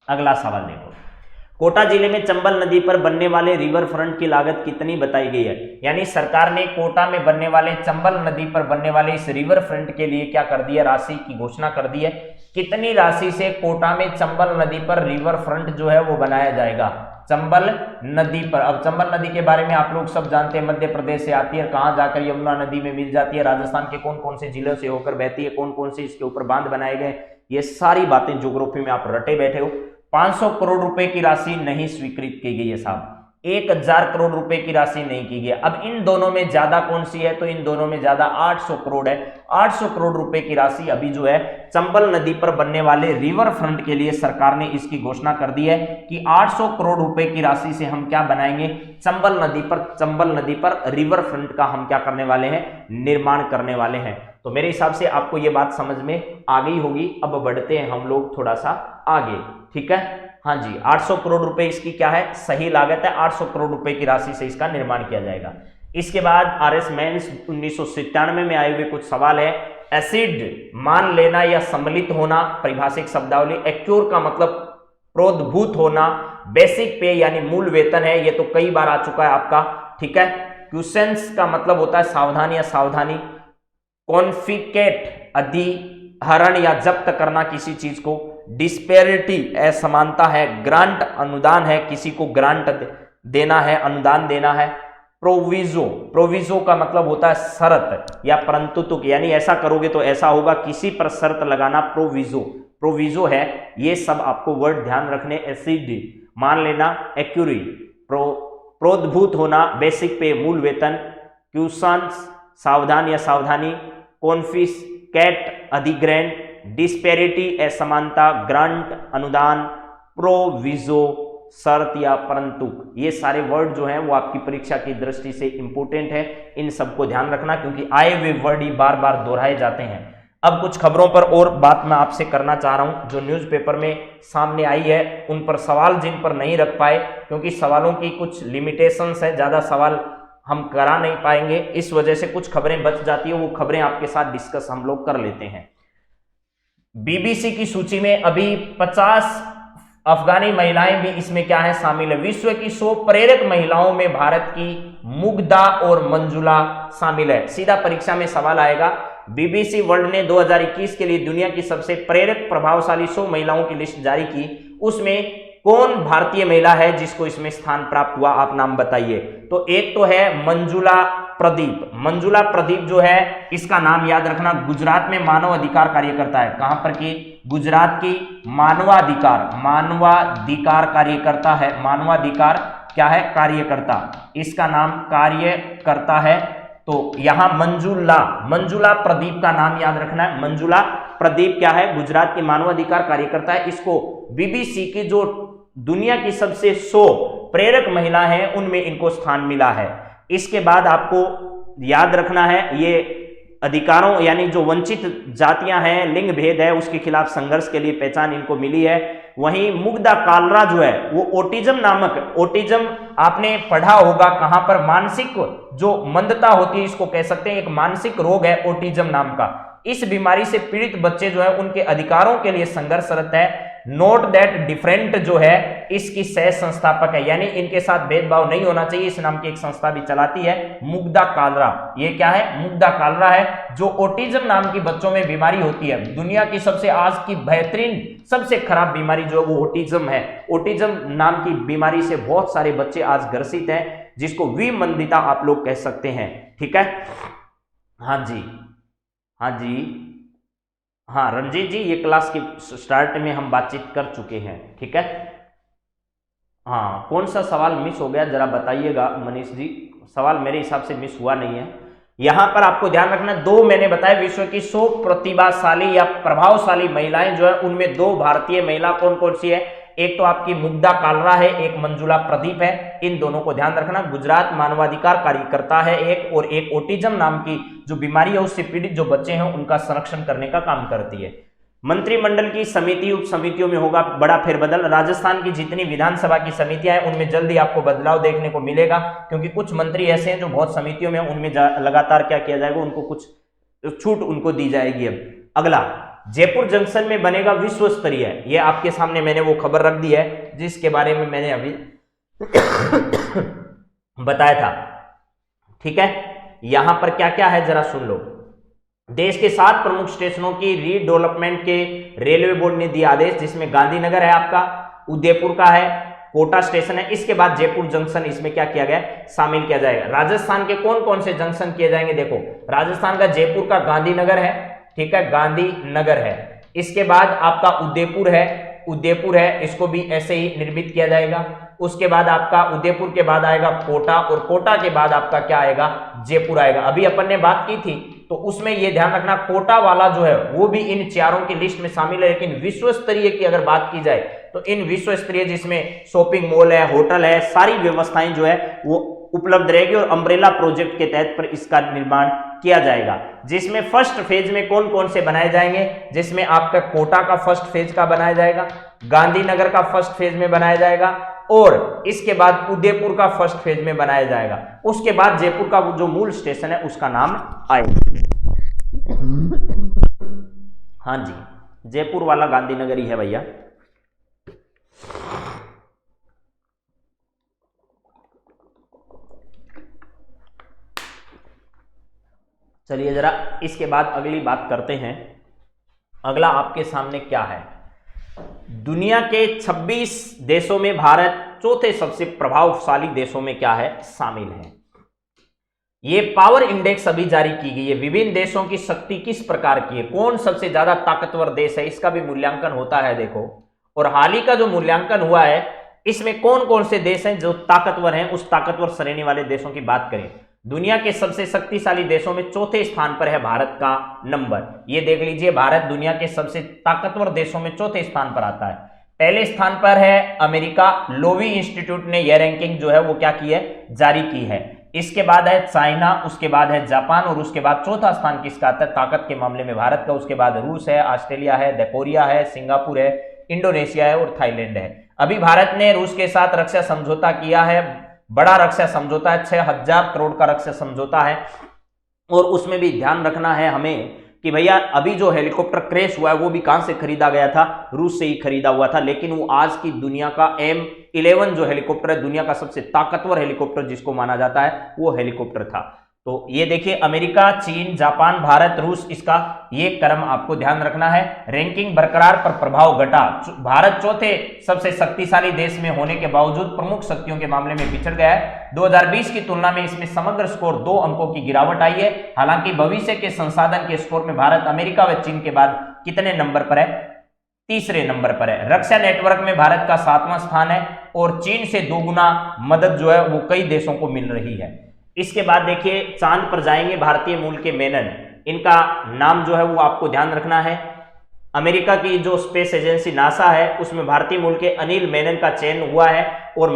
अगला सवाल देखो, कोटा जिले में चंबल नदी पर बनने वाले रिवर फ्रंट की लागत कितनी बताई गई है? यानी सरकार ने कोटा में बनने वाले, चंबल नदी पर बनने वाले इस रिवर फ्रंट के लिए क्या कर दिया, राशि की घोषणा कर दी है। कितनी राशि से कोटा में चंबल नदी पर रिवर फ्रंट जो है वो बनाया जाएगा, चंबल नदी पर। अब चंबल नदी के बारे में आप लोग सब जानते हैं, मध्य प्रदेश से आती है, कहां जाकर यमुना नदी में मिल जाती है, राजस्थान के कौन कौन से जिलों से होकर बहती है, कौन कौन से इसके ऊपर बांध बनाए गए, ये सारी बातें ज्योग्राफी में आप रटे बैठे हो। 500 करोड़ रुपए की राशि नहीं स्वीकृत की गई है साहब, 1000 करोड़ रुपए की राशि नहीं की गई। अब इन दोनों में ज्यादा कौन सी है, तो इन दोनों में ज्यादा 800 करोड़ है। 800 करोड़ रुपए की राशि अभी जो है चंबल नदी पर बनने वाले रिवर फ्रंट के लिए सरकार ने इसकी घोषणा कर दी है कि 800 करोड़ रुपए की राशि से हम क्या बनाएंगे, चंबल नदी पर रिवर फ्रंट का हम क्या करने वाले हैं, निर्माण करने वाले हैं। तो मेरे हिसाब से आपको यह बात समझ में आ गई होगी। अब बढ़ते हैं हम लोग थोड़ा सा आगे, ठीक है। हाँ जी, 800 करोड़ रुपए इसकी क्या है, सही लागत है। 800 करोड़ रुपए की राशि से इसका निर्माण किया जाएगा। इसके बाद आरएस मेंस 1997 में आए हुए कुछ सवाल है। एसिड मान लेना या सम्मिलित होना, परिभाषिक शब्दावली। एक्योर का मतलब प्रोद्भूत होना। बेसिक पे यानी मूल वेतन है, ये तो कई बार आ चुका है आपका, ठीक है। क्वेश्चंस का मतलब होता है सावधान या सावधानी। कॉन्फिकेट अधिहरण या जब्त करना किसी चीज को। डिस्पेरिटी असमानता है। ग्रांट अनुदान है, किसी को ग्रांट देना है, अनुदान देना है। प्रोविजो का मतलब होता है शर्त या परंतु, यानी ऐसा करोगे तो ऐसा होगा, किसी पर शर्त लगाना प्रोविजो है। ये सब आपको वर्ड ध्यान रखने। एसिड मान लेना, एक्यूरी प्रोद्भूत होना, बेसिक पे मूल वेतन। क्वेश्चंस सावधान या सावधानी। कॉन्फिस्केट अधिग्रहण। डिस्पेरिटी असमानता। ग्रांट अनुदान। प्रोविजो शर्त या परंतु। ये सारे वर्ड जो हैं वो आपकी परीक्षा की दृष्टि से इंपॉर्टेंट है, इन सबको ध्यान रखना क्योंकि आए हुए वर्ड ही बार बार दोहराए जाते हैं। अब कुछ खबरों पर और बात मैं आपसे करना चाह रहा हूं जो न्यूज़पेपर में सामने आई है, उन पर सवाल जिन पर नहीं रख पाए क्योंकि सवालों की कुछ लिमिटेशंस है, ज्यादा सवाल हम करा नहीं पाएंगे, इस वजह से कुछ खबरें बच जाती है। वो खबरें आपके साथ डिस्कस हम लोग कर लेते हैं। बीबीसी की सूची में अभी 50 अफगानी महिलाएं भी इसमें क्या है, शामिल है। विश्व की 100 प्रेरक महिलाओं में भारत की मुग्धा और मंजुला शामिल है। सीधा परीक्षा में सवाल आएगा। बीबीसी वर्ल्ड ने 2021 के लिए दुनिया की सबसे प्रेरक प्रभावशाली 100 महिलाओं की लिस्ट जारी की, उसमें कौन भारतीय महिला है जिसको इसमें स्थान प्राप्त हुआ, आप नाम बताइए। तो एक तो है मंजुला प्रदीप। मंजुला प्रदीप जो है, इसका नाम याद रखना, गुजरात में मानव अधिकार कार्यकर्ता है। कहां पर की, गुजरात की मानवाधिकार कार्यकर्ता है। मानवाधिकार क्या है, कार्यकर्ता, इसका नाम कार्यकर्ता है। तो यहां मंजुला प्रदीप का नाम याद रखना है। मंजुला प्रदीप क्या है, गुजरात की मानवाधिकार कार्यकर्ता है। इसको बीबीसी की जो दुनिया की सबसे 100 प्रेरक महिला हैं उनमें इनको स्थान मिला है। इसके बाद आपको याद रखना है, ये अधिकारों यानी जो वंचित जातियां हैं, लिंग भेद है, उसके खिलाफ संघर्ष के लिए पहचान इनको मिली है। वहीं मुग्धा कालरा जो है वो ओटिज्म आपने पढ़ा होगा कहां पर, मानसिक जो मंदता होती है इसको कह सकते हैं, एक मानसिक रोग है ओटिज्म नाम का। इस बीमारी से पीड़ित बच्चे जो है उनके अधिकारों के लिए संघर्षरत है। नोट दैट डिफरेंट जो है इसकी सह संस्थापक है, यानी इनके साथ भेदभाव नहीं होना चाहिए, इस नाम की एक संस्था भी चलाती है, मुग्धा कालरा। ये क्या है, मुग्धा कालरा है, जो ओटिज्म नाम की बच्चों में बीमारी होती है। दुनिया की सबसे आज की बेहतरीन सबसे खराब बीमारी जो है वो ओटिज्म है। ओटिज्म नाम की बीमारी से बहुत सारे बच्चे आज ग्रसित हैं, जिसको विमंदिता आप लोग कह सकते हैं, ठीक है। हाँ जी, हाँ जी, हाँ रंजीत जी, ये क्लास की स्टार्ट में हम बातचीत कर चुके हैं, ठीक है। हाँ, कौन सा सवाल मिस हो गया जरा बताइएगा मनीष जी। सवाल मेरे हिसाब से मिस हुआ नहीं है। यहां पर आपको ध्यान रखना, 2 मैंने बताया विश्व की 100 प्रतिभाशाली या प्रभावशाली महिलाएं जो है उनमें 2 भारतीय महिला कौन कौन सी है, एक तो आपकी मुग्धा कालरा है, एक मंजुला प्रदीप है। इन दोनों को ध्यान रखना। गुजरात मानवाधिकार कार्यकर्ता है एक, और एक ओटिज्म नाम की जो बीमारी है उससे पीड़ित जो बच्चे हैं उनका संरक्षण करने का काम करती है। मंत्रिमंडल की समिति उप समितियों में होगा बड़ा फेरबदल। राजस्थान की जितनी विधानसभा की समितियां हैं उनमें जल्दी आपको बदलाव देखने को मिलेगा, क्योंकि कुछ मंत्री ऐसे हैं जो बहुत समितियों में, उनमें लगातार क्या किया जाएगा, उनको कुछ छूट उनको दी जाएगी। अब अगला, जयपुर जंक्शन में बनेगा विश्व स्तरीय, ये आपके सामने मैंने वो खबर रख दी है जिसके बारे में मैंने अभी बताया था। ठीक है, यहां पर क्या क्या है जरा सुन लो। देश के 7 प्रमुख स्टेशनों की रीडेवलपमेंट के रेलवे बोर्ड ने दिया आदेश, जिसमें गांधीनगर है आपका, उदयपुर का है, कोटा स्टेशन है, इसके बाद जयपुर जंक्शन इसमें क्या किया गया, शामिल किया जाएगा। राजस्थान के कौन कौन से जंक्शन किए जाएंगे, देखो राजस्थान का जयपुर का गांधीनगर है, ठीक है, गांधीनगर है। इसके बाद आपका उदयपुर है, इसको भी ऐसे ही निर्मित किया जाएगा। उसके बाद आपका उदयपुर के बाद आएगा कोटा, और कोटा के बाद आपका क्या आएगा, जयपुर आएगा। अभी अपन ने बात की थी तो उसमें यह ध्यान रखना कोटा वाला जो है वो भी इन चारों की लिस्ट में शामिल है, लेकिन विश्व स्तरीय की अगर बात की जाए तो इन विश्व स्तरीय जिसमें शॉपिंग मॉल है, होटल है, सारी व्यवस्थाएं जो है वो उपलब्ध रहेगी और अम्ब्रेला प्रोजेक्ट के तहत पर इसका निर्माण किया जाएगा। जिसमें फर्स्ट फेज में कौन कौन से बनाए जाएंगे, जिसमें आपका कोटा का फर्स्ट फेज का बनाया जाएगा, गांधीनगर का फर्स्ट फेज में बनाया जाएगा, और इसके बाद उदयपुर का फर्स्ट फेज में बनाया जाएगा। उसके बाद जयपुर का जो मूल स्टेशन है उसका नाम आएगा। हाँ जी, जयपुर वाला गांधीनगर ही है भैया। चलिए जरा इसके बाद अगली बात करते हैं। अगला आपके सामने क्या है, दुनिया के 26 देशों में भारत चौथे सबसे प्रभावशाली देशों में क्या है, शामिल है। ये पावर इंडेक्स अभी जारी की गई है, विभिन्न देशों की शक्ति किस प्रकार की है, कौन सबसे ज्यादा ताकतवर देश है, इसका भी मूल्यांकन होता है देखो। और हाल ही का जो मूल्यांकन हुआ है इसमें कौन कौन से देश हैं जो ताकतवर हैं, उस ताकतवर श्रेणी वाले देशों की बात करें। दुनिया के सबसे शक्तिशाली देशों में चौथे स्थान पर है भारत का नंबर, ये देख लीजिए, भारत दुनिया के सबसे ताकतवर देशों में चौथे स्थान पर आता है। पहले स्थान पर है अमेरिका, लोवी इंस्टीट्यूट ने यह रैंकिंग जो है वो क्या की है, जारी की है। इसके बाद है चाइना, उसके बाद है जापान, और उसके बाद चौथा स्थान किसका आता है ताकत के मामले में, भारत का। उसके बाद रूस है, ऑस्ट्रेलिया है, कोरिया है, सिंगापुर है, इंडोनेशिया है और थाईलैंड है। अभी भारत ने रूस के साथ रक्षा समझौता किया है, बड़ा रक्षा समझौता है, 6000 करोड़ का रक्षा समझौता है। और उसमें भी ध्यान रखना है हमें कि भैया अभी जो हेलीकॉप्टर क्रैश हुआ है वो भी कहां से खरीदा गया था, रूस से ही खरीदा हुआ था, लेकिन वो आज की दुनिया का M11 जो हेलीकॉप्टर है, दुनिया का सबसे ताकतवर हेलीकॉप्टर जिसको माना जाता है, वो हेलीकॉप्टर था। तो ये देखिए अमेरिका, चीन, जापान, भारत, रूस, इसका ये क्रम आपको ध्यान रखना है। रैंकिंग बरकरार पर प्रभाव घटा, भारत चौथे सबसे शक्तिशाली देश में होने के बावजूद प्रमुख शक्तियों के मामले में पिछड़ गया है। 2020 की तुलना में इसमें समग्र स्कोर 2 अंकों की गिरावट आई है। हालांकि भविष्य के संसाधन के स्कोर में भारत अमेरिका व चीन के बाद कितने नंबर पर है, तीसरे नंबर पर है। रक्षा नेटवर्क में भारत का 7वां स्थान है और चीन से 2 गुना मदद जो है वो कई देशों को मिल रही है। इसके बाद देखिए चांद पर जाएंगे भारतीय मूल के मेनन, इनका नाम जो है वो आपको ध्यान रखना है। अमेरिका की जो स्पेस एजेंसी नासा है उसमें भारतीय मूल के अनिल मेनन का चयन हुआ है और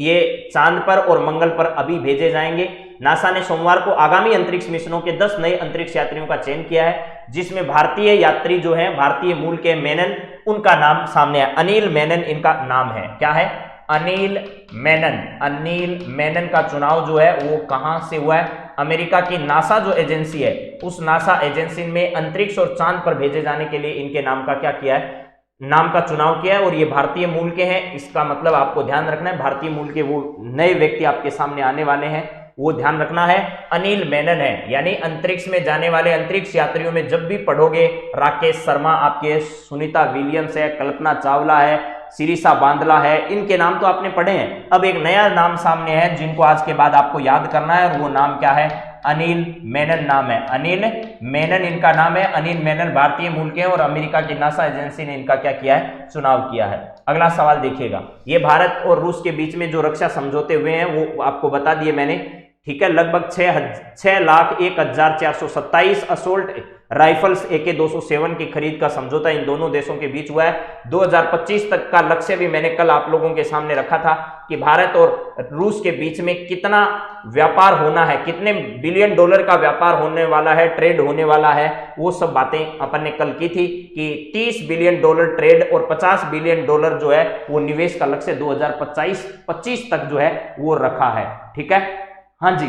ये चांद पर और मंगल पर अभी भेजे जाएंगे। नासा ने सोमवार को आगामी अंतरिक्ष मिशनों के 10 नए अंतरिक्ष यात्रियों का चयन किया है, जिसमें भारतीय यात्री जो है भारतीय मूल के मेनन, उनका नाम सामने है। अनिल मेनन इनका नाम है, क्या है, अनिल मेनन। अनिल मेनन का चुनाव जो है वो कहां से हुआ है, अमेरिका की नासा जो एजेंसी है उस नासा एजेंसी में अंतरिक्ष और चांद पर भेजे जाने के लिए इनके नाम का क्या किया है, नाम का चुनाव किया है और ये भारतीय मूल के हैं। इसका मतलब आपको ध्यान रखना है, भारतीय मूल के वो नए व्यक्ति आपके सामने आने वाले हैं, वो ध्यान रखना है, अनिल मेनन है। यानी अंतरिक्ष में जाने वाले अंतरिक्ष यात्रियों में जब भी पढ़ोगे, राकेश शर्मा आपके, सुनीता विलियम्स है, कल्पना चावला है, सिरिसा बांदला है, इनके नाम तो आपने पढ़े हैं। अब एक नया नाम सामने है जिनको आज के बाद आपको याद करना है और वो नाम क्या है, अनिल मेनन नाम है। अनिल मेनन इनका नाम है। अनिल मेनन भारतीय मूल के हैं और अमेरिका की नासा एजेंसी ने इनका क्या किया है, चुनाव किया है। अगला सवाल देखिएगा, ये भारत और रूस के बीच में जो रक्षा समझौते हुए हैं वो आपको बता दिए मैंने, ठीक है। लगभग 6,01,427 असोल्ट राइफल्स AK-207 की खरीद का समझौता इन दोनों देशों के बीच हुआ है। 2025 तक का लक्ष्य भी मैंने कल आप लोगों के सामने रखा था कि भारत और रूस के बीच में कितना व्यापार होना है, कितने बिलियन डॉलर का व्यापार होने वाला है, ट्रेड होने वाला है, वो सब बातें अपन ने कल की थी कि 30 बिलियन डॉलर ट्रेड और 50 बिलियन डॉलर जो है वो निवेश का लक्ष्य 2025 तक जो है वो रखा है, ठीक है। हाँ जी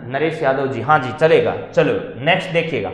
नरेश यादव जी, हाँ जी चलेगा। चलो नेक्स्ट देखिएगा,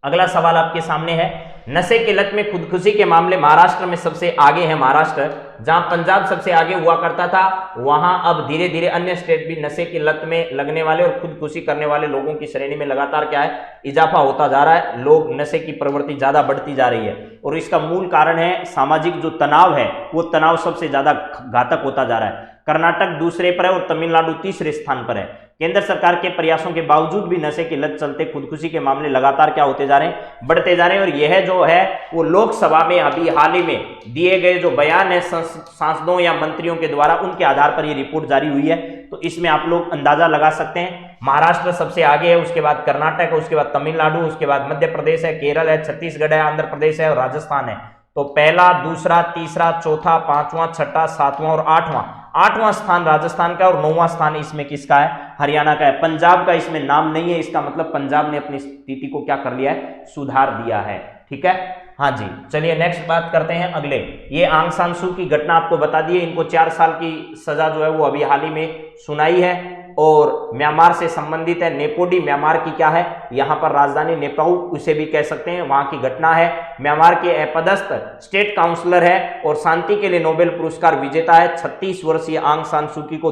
अगला सवाल आपके सामने है, नशे की लत में खुदकुशी के मामले महाराष्ट्र में सबसे आगे है। महाराष्ट्र, जहां पंजाब सबसे आगे हुआ करता था, वहां अब धीरे धीरे अन्य स्टेट भी नशे की लत में लगने वाले और खुदकुशी करने वाले लोगों की श्रेणी में लगातार क्या है, इजाफा होता जा रहा है। लोग नशे की प्रवृत्ति ज्यादा बढ़ती जा रही है और इसका मूल कारण है सामाजिक जो तनाव है, वो तनाव सबसे ज्यादा घातक होता जा रहा है। कर्नाटक दूसरे पर है और तमिलनाडु तीसरे स्थान पर है। केंद्र सरकार के प्रयासों के बावजूद भी नशे की लत चलते खुदकुशी के मामले लगातार क्या होते जा रहे हैं, बढ़ते जा रहे हैं। और यह जो है वो लोकसभा में अभी हाल ही में दिए गए जो बयान है सांसदों या मंत्रियों के द्वारा, उनके आधार पर यह रिपोर्ट जारी हुई है। तो इसमें आप लोग अंदाजा लगा सकते हैं, महाराष्ट्र सबसे आगे है, उसके बाद कर्नाटक है, उसके बाद तमिलनाडु, उसके बाद मध्य प्रदेश है, केरल है, छत्तीसगढ़ है, आंध्र प्रदेश है और राजस्थान है। तो पहला, दूसरा, तीसरा, चौथा, पांचवां, छठा, सातवां और आठवां स्थान राजस्थान का और 9वां स्थान इसमें किसका है, हरियाणा का है। पंजाब का इसमें नाम नहीं है, इसका मतलब पंजाब ने अपनी स्थिति को क्या कर लिया है, सुधार दिया है। ठीक है, हाँ जी। चलिए नेक्स्ट बात करते हैं अगले। ये आंग सान सू की घटना आपको बता दी है, इनको 4 साल की सजा जो है वो अभी हाल ही में सुनाई है और म्यांमार से संबंधित है। नेपोडी म्यांमार की क्या है, यहां पर राजधानी नेपाउ उसे भी कह सकते हैं, वहां की घटना है। म्यांमार के अपदस्थ स्टेट काउंसलर है और शांति के लिए नोबेल पुरस्कार विजेता है। 36 वर्षीय आंग सान सू की को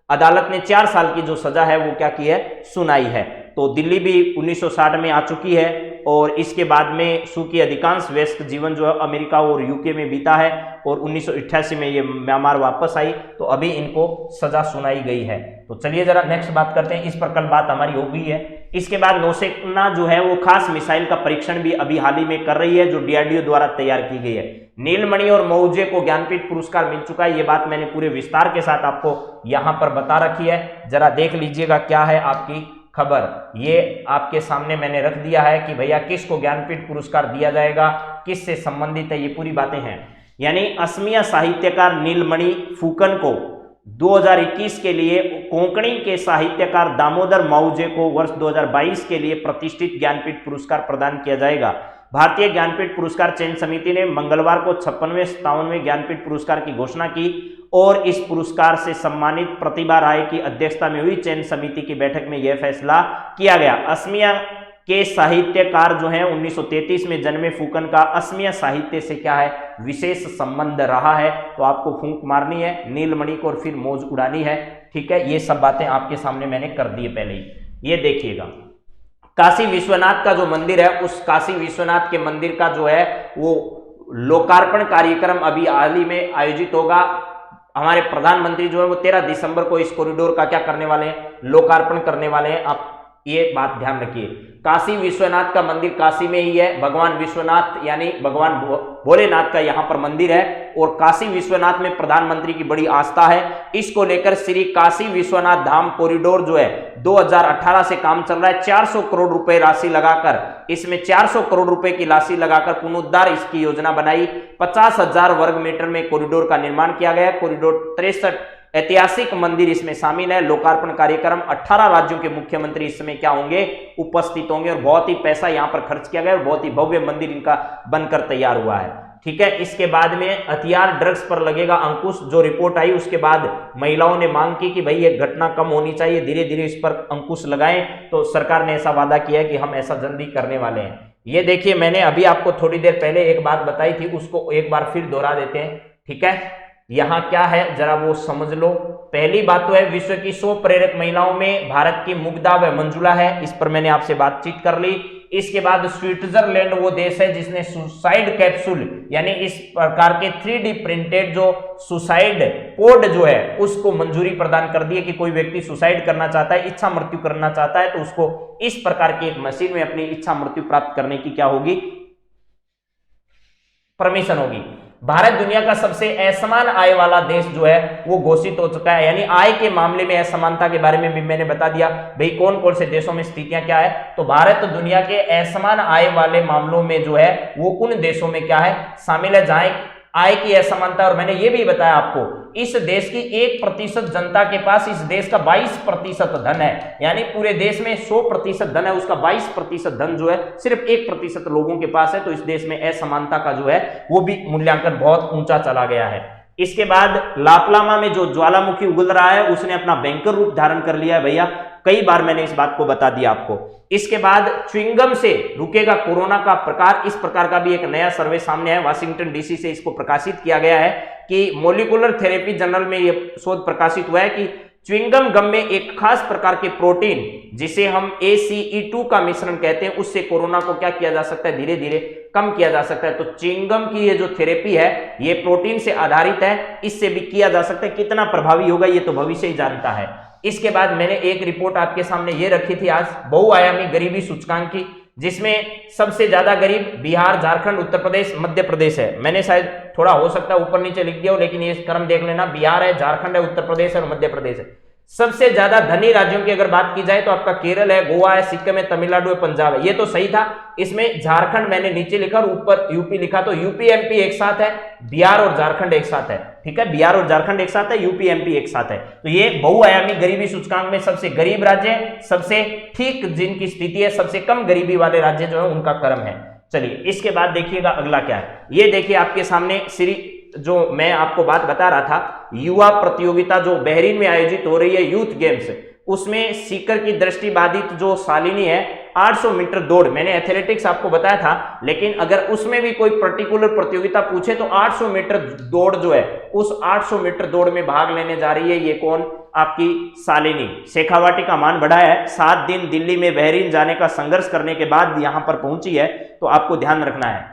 अदालत ने 4 साल की जो सजा है वो क्या की है, सुनाई है। तो दिल्ली भी 1960 में आ चुकी है और इसके बाद में सू की अधिकांश व्यस्त जीवन जो है अमेरिका और यूके में बीता है और 1988 में ये म्यांमार वापस आई, तो अभी इनको सजा सुनाई गई है। तो चलिए जरा नेक्स्ट बात करते हैं, इस पर कल बात हमारी हो गई है। इसके बाद नौसेना जो है वो खास मिसाइल का परीक्षण भी अभी हाल ही में कर रही है, जो डीआरडीओ द्वारा तैयार की गई है। नीलमणि और मौजे को ज्ञानपीठ पुरस्कार मिल चुका है, ये बात मैंने पूरे विस्तार के साथ आपको यहां पर बता रखी है। जरा देख लीजिएगा क्या है आपकी खबर, ये आपके सामने मैंने रख दिया है कि भैया किसको ज्ञानपीठ पुरस्कार दिया जाएगा, किससे संबंधित है, ये पूरी बातें हैं। यानी असमिया साहित्यकार नीलमणि फुकन को 2021 के लिए, कोंकणी के साहित्यकार दामोदर माउजे को वर्ष 2022 के लिए प्रतिष्ठित ज्ञानपीठ पुरस्कार प्रदान किया जाएगा। भारतीय ज्ञानपीठ पुरस्कार चयन समिति ने मंगलवार को 56वें 57वें ज्ञानपीठ पुरस्कार की घोषणा की और इस पुरस्कार से सम्मानित प्रतिभा राय की अध्यक्षता में हुई चयन समिति की बैठक में यह फैसला किया गया। असमिया के साहित्यकार जो है 1933 में जन्मे फुकन का असमिया साहित्य से क्या है, विशेष संबंध रहा है। तो आपको फूंक मारनी है नीलमणि को और फिर मौज उड़ानी है। ठीक है, ये सब बातें आपके सामने मैंने कर दी है पहले ही। ये देखिएगा, काशी विश्वनाथ का जो मंदिर है, उस काशी विश्वनाथ के मंदिर का जो है वो लोकार्पण कार्यक्रम अभी हाल ही में आयोजित होगा। हमारे प्रधानमंत्री जो है वो 13 दिसंबर को इस कॉरिडोर का क्या करने वाले हैं, लोकार्पण करने वाले हैं। आप ये बात ध्यान रखिए, काशी विश्वनाथ का मंदिर काशी में ही है। भगवान विश्वनाथ यानी भगवान भोलेनाथ का यहाँ पर मंदिर है और काशी विश्वनाथ में प्रधानमंत्री की बड़ी आस्था है। इसको लेकर श्री काशी विश्वनाथ धाम कॉरिडोर जो है 2018 से काम चल रहा है। 400 करोड़ रुपए राशि लगाकर, इसमें 400 करोड़ रुपए की राशि लगाकर पुनरुद्धार इसकी योजना बनाई। 50,000 वर्ग मीटर में कॉरिडोर का निर्माण किया गया। कॉरिडोर 63 ऐतिहासिक मंदिर इसमें शामिल है। लोकार्पण कार्यक्रम 18 राज्यों के मुख्यमंत्री इसमें क्या होंगे, उपस्थित होंगे और बहुत ही पैसा यहां पर खर्च किया गया और बहुत ही भव्य मंदिर इनका बनकर तैयार हुआ है। ठीक है, इसके बाद में हथियार ड्रग्स पर लगेगा अंकुश। जो रिपोर्ट आई उसके बाद महिलाओं ने मांग की कि भाई ये घटना कम होनी चाहिए, धीरे धीरे इस पर अंकुश लगाएं। तो सरकार ने ऐसा वादा किया है कि हम ऐसा जल्दी करने वाले हैं। ये देखिए, मैंने अभी आपको थोड़ी देर पहले एक बात बताई थी, उसको एक बार फिर दोहरा देते हैं। ठीक है, यहां क्या है जरा वो समझ लो। पहली बात तो है, विश्व की 100 प्रेरक महिलाओं में भारत की मुग्धा व मंजुला है, इस पर मैंने आपसे बातचीत कर ली। इसके बाद स्विट्जरलैंड वो देश है जिसने सुसाइड कैप्सूल यानी इस प्रकार के 3D प्रिंटेड जो सुसाइड पोड जो है उसको मंजूरी प्रदान कर दी है कि कोई व्यक्ति सुसाइड करना चाहता है, इच्छा मृत्यु करना चाहता है, तो उसको इस प्रकार की एक मशीन में अपनी इच्छा मृत्यु प्राप्त करने की क्या होगी, परमिशन होगी। भारत दुनिया का सबसे असमान आय वाला देश जो है वो घोषित हो चुका है। यानी आय के मामले में असमानता के बारे में भी मैंने बता दिया भाई कौन कौन से देशों में स्थितियां क्या है। तो भारत दुनिया के असमान आय वाले मामलों में जो है वो उन देशों में क्या है, शामिल है जहां आय की असमानता। और मैंने ये भी बताया आपको, इस देश की 1% जनता के पास इस देश का 22% धन है। यानी पूरे देश में 100% धन है, उसका 22% धन जो है सिर्फ 1% लोगों के पास है। तो इस देश में असमानता का जो है वो भी मूल्यांकन बहुत ऊंचा चला गया है। इसके बाद लापलामा में जो ज्वालामुखी उगल रहा है उसने अपना भयंकर रूप धारण कर लिया है भैया। कई बार मैंने इस बात को बता दिया आपको। इसके बाद च्युइंगम से रुकेगा कोरोना का प्रकार, इस प्रकार का भी एक नया सर्वे सामने है, वाशिंगटन डीसी से इसको प्रकाशित किया गया है कि मॉलिक्यूलर थेरेपी जर्नल में यह शोध प्रकाशित हुआ है कि च्युइंगम गम में एक खास प्रकार के प्रोटीन जिसे हम ACE2 का मिश्रण कहते हैं, उससे कोरोना को क्या किया जा सकता है, धीरे धीरे कम किया जा सकता है। तो च्युइंगम की ये जो थेरेपी है ये प्रोटीन से आधारित है, इससे भी किया जा सकता है। कितना प्रभावी होगा ये तो भविष्य ही जानता है। इसके बाद मैंने एक रिपोर्ट आपके सामने ये रखी थी आज, बहुआयामी गरीबी सूचकांक की, जिसमें सबसे ज्यादा गरीब बिहार, झारखंड, उत्तर प्रदेश, मध्य प्रदेश है। मैंने शायद थोड़ा हो सकता है ऊपर नीचे लिख दिया हो, लेकिन ये क्रम देख लेना, बिहार है, झारखंड है, उत्तर प्रदेश है और मध्य प्रदेश है। सबसे ज्यादा धनी राज्यों की अगर बात की जाए तो आपका केरल है, गोवा है, सिक्किम है, तमिलनाडु है, पंजाब है। ये तो सही था। इसमें झारखंड मैंने नीचे लिखा और ऊपर यूपी लिखा, तो यूपी एमपी एक साथ है, बिहार और झारखंड एक साथ है। ठीक है, बिहार और झारखंड एक साथ है, यूपी एमपी एक साथ है। तो ये बहुआयामी गरीबी सूचकांक में सबसे गरीब राज्य है, सबसे ठीक जिनकी स्थिति है, सबसे कम गरीबी वाले राज्य जो है उनका क्रम है। चलिए इसके बाद देखिएगा अगला क्या है। ये देखिए आपके सामने जो मैं आपको बात बता रहा था, युवा प्रतियोगिता जो बहरीन में आयोजित हो रही है, यूथ गेम्स, उसमें सीकर की दृष्टिबाधित जो शालिनी है 800 मीटर दौड़, मैंने एथलेटिक्स आपको बताया था, लेकिन अगर उसमें भी कोई पर्टिकुलर प्रतियोगिता पूछे तो 800 मीटर दौड़ जो है, उस 800 मीटर दौड़ में भाग लेने जा रही है। ये कौन? आपकी शालिनी। शेखावाटी का मान बढ़ा है, 7 दिन दिल्ली में बहरीन जाने का संघर्ष करने के बाद यहां पर पहुंची है, तो आपको ध्यान रखना है।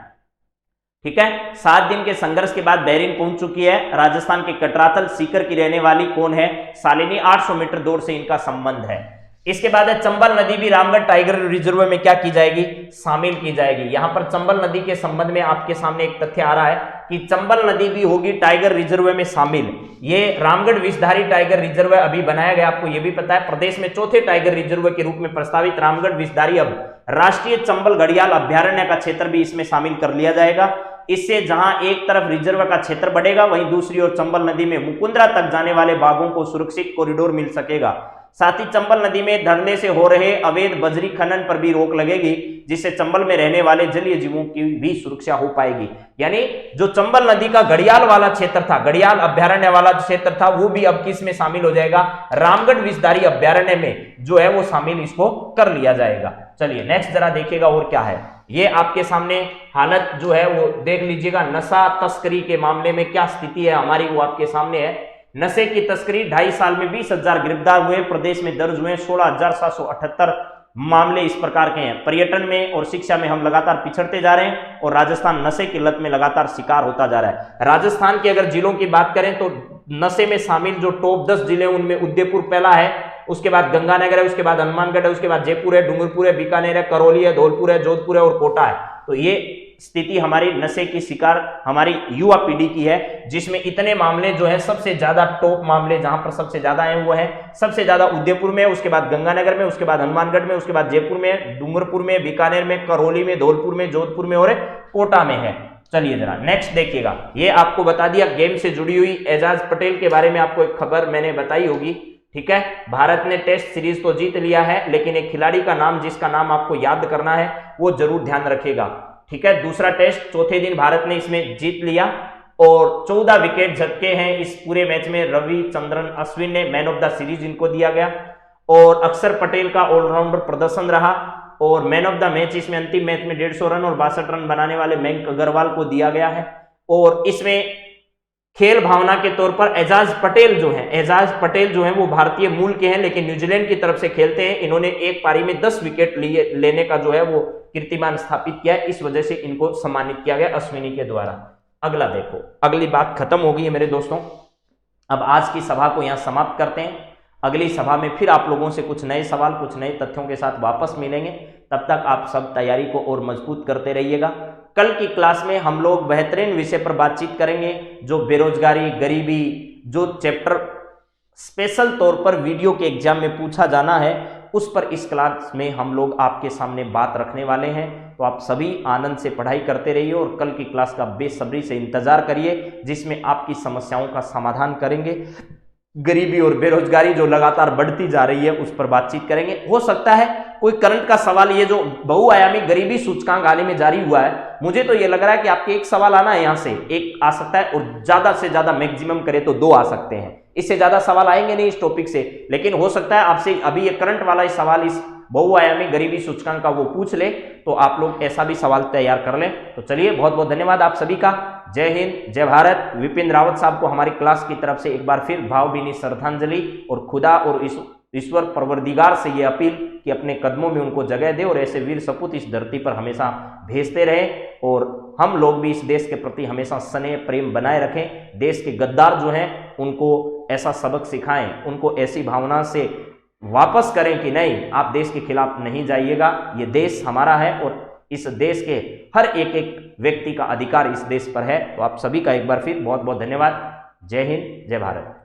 ठीक है, 7 दिन के संघर्ष के बाद बहरीन पहुंच चुकी है। राजस्थान के कटराथल सीकर की रहने वाली कौन है? शालिनी। 800 मीटर दौड़ से इनका संबंध है। इसके बाद है चंबल नदी भी रामगढ़ टाइगर रिजर्व में क्या की जाएगी? शामिल की जाएगी। यहां पर चंबल नदी के संबंध में आपके सामने एक तथ्य आ रहा है कि चंबल नदी भी होगी टाइगर रिजर्व में शामिल। ये रामगढ़ विषधारी टाइगर रिजर्व अभी बनाया गया, आपको यह भी पता है। प्रदेश में चौथे टाइगर रिजर्व के रूप में प्रस्तावित रामगढ़ विषधारी अब राष्ट्रीय चंबल घड़ियाल अभ्यारण्य का क्षेत्र भी इसमें शामिल कर लिया जाएगा। इससे जहां एक तरफ रिजर्व का क्षेत्र बढ़ेगा, वहीं दूसरी ओर चंबल नदी में मुकुंदरा तक जाने वाले बागों को सुरक्षित कॉरिडोर मिल सकेगा। साथ ही चंबल नदी में धरने से हो रहे अवैध बजरी खनन पर भी रोक लगेगी, जिससे चंबल में रहने वाले जलीय जीवों की भी सुरक्षा हो पाएगी। यानी जो चंबल नदी का घड़ियाल वाला क्षेत्र था, घड़ियाल अभ्यारण्य वाला क्षेत्र था, वो भी अब किस में शामिल हो जाएगा? रामगढ़ विषधारी अभ्यारण्य में जो है वो शामिल इसको कर लिया जाएगा। चलिए नेक्स्ट जरा देखिएगा और क्या है। ये आपके सामने हालत जो है वो देख लीजिएगा। नशा तस्करी के मामले में क्या स्थिति है हमारी, वो आपके सामने है। नशे की तस्करी 2.5 साल में 20,000 गिरफ्तार हुए। प्रदेश में दर्ज हुए 16,778 मामले इस प्रकार के हैं। पर्यटन में और शिक्षा में हम लगातार पिछड़ते जा रहे हैं और राजस्थान नशे की लत में लगातार शिकार होता जा रहा है। राजस्थान के अगर जिलों की बात करें तो नशे में शामिल जो टॉप 10 जिले उनमें उदयपुर पहला है, उसके बाद गंगानगर है, उसके बाद हनुमानगढ़ है, उसके बाद जयपुर है, डूंगरपुर है, बीकानेर है, करौली है, धौलपुर है, जोधपुर है और कोटा है। तो ये स्थिति हमारी नशे की शिकार हमारी युवा पीढ़ी की है, जिसमें इतने मामले जो है सबसे ज्यादा टॉप मामले जहां पर सबसे ज्यादा है वो है सबसे ज्यादा उदयपुर में, उसके बाद गंगानगर में, उसके बाद हनुमानगढ़ में, उसके बाद जयपुर में, डूंगरपुर में, बीकानेर में, करौली में, धौलपुर में, जोधपुर में और कोटा में है। चलिए जरा नेक्स्ट देखिएगा। ये आपको बता दिया गेम से जुड़ी हुई एजाज पटेल के बारे में आपको एक खबर मैंने बताई होगी। ठीक है, भारत ने टेस्ट सीरीज तो जीत लिया है, लेकिन एक खिलाड़ी का नाम जिसका नाम आपको याद करना है वो जरूर ध्यान रखिएगा। ठीक है, दूसरा टेस्ट चौथे दिन भारत ने इसमें जीत लिया और 14 विकेट झटके हैं इस पूरे मैच में। रविचंद्रन अश्विन ने मैन ऑफ द सीरीज इनको दिया गया और अक्षर पटेल का ऑलराउंडर प्रदर्शन रहा और मैन ऑफ द मैच इसमें अंतिम मैच में 150 रन और 62 रन बनाने वाले मयंक अग्रवाल को दिया गया है। और इसमें खेल भावना के तौर पर एजाज पटेल जो हैं वो भारतीय मूल के हैं, लेकिन न्यूजीलैंड की तरफ से खेलते हैं। इन्होंने एक पारी में 10 विकेट लेने का जो है वो कीर्तिमान स्थापित किया है, इस वजह से इनको सम्मानित किया गया अश्विनी के द्वारा। अगला देखो, अगली बात खत्म हो गई है मेरे दोस्तों। अब आज की सभा को यहां समाप्त करते हैं। अगली सभा में फिर आप लोगों से कुछ नए सवाल, कुछ नए तथ्यों के साथ वापस मिलेंगे। तब तक आप सब तैयारी को और मजबूत करते रहिएगा। कल की क्लास में हम लोग बेहतरीन विषय पर बातचीत करेंगे, जो बेरोजगारी, गरीबी, जो चैप्टर स्पेशल तौर पर वीडियो के एग्जाम में पूछा जाना है, उस पर इस क्लास में हम लोग आपके सामने बात रखने वाले हैं। तो आप सभी आनंद से पढ़ाई करते रहिए और कल की क्लास का बेसब्री से इंतजार करिए, जिसमें आपकी समस्याओं का समाधान करेंगे। गरीबी और बेरोजगारी जो लगातार बढ़ती जा रही है उस पर बातचीत करेंगे। हो सकता है कोई करंट का सवाल, ये जो बहुआयामी गरीबी सूचकांक हाल ही में जारी हुआ है, मुझे तो ये लग रहा है कि आपके एक सवाल आना है, यहां से एक आ सकता है और ज्यादा से ज्यादा मैक्सिमम करे तो 2 आ सकते हैं, इससे ज्यादा सवाल आएंगे नहीं इस टॉपिक से। लेकिन हो सकता है आपसे अभी ये करंट वाला सवाल इस बहुआयामी गरीबी सूचकांक का वो पूछ ले, तो आप लोग ऐसा भी सवाल तैयार कर लें। तो चलिए, बहुत बहुत धन्यवाद आप सभी का। जय हिंद, जय भारत। विपिन रावत साहब को हमारी क्लास की तरफ से एक बार फिर भावभीनी श्रद्धांजलि, और खुदा और ईश्वर परवरदिगार से ये अपील कि अपने कदमों में उनको जगह दे और ऐसे वीर सपूत इस धरती पर हमेशा भेजते रहे, और हम लोग भी इस देश के प्रति हमेशा स्नेह प्रेम बनाए रखें। देश के गद्दार जो हैं उनको ऐसा सबक सिखाएं, उनको ऐसी भावना से वापस करें कि नहीं, आप देश के खिलाफ नहीं जाइएगा, ये देश हमारा है और इस देश के हर एक एक व्यक्ति का अधिकार इस देश पर है। तो आप सभी का एक बार फिर बहुत बहुत धन्यवाद। जय हिंद, जय भारत।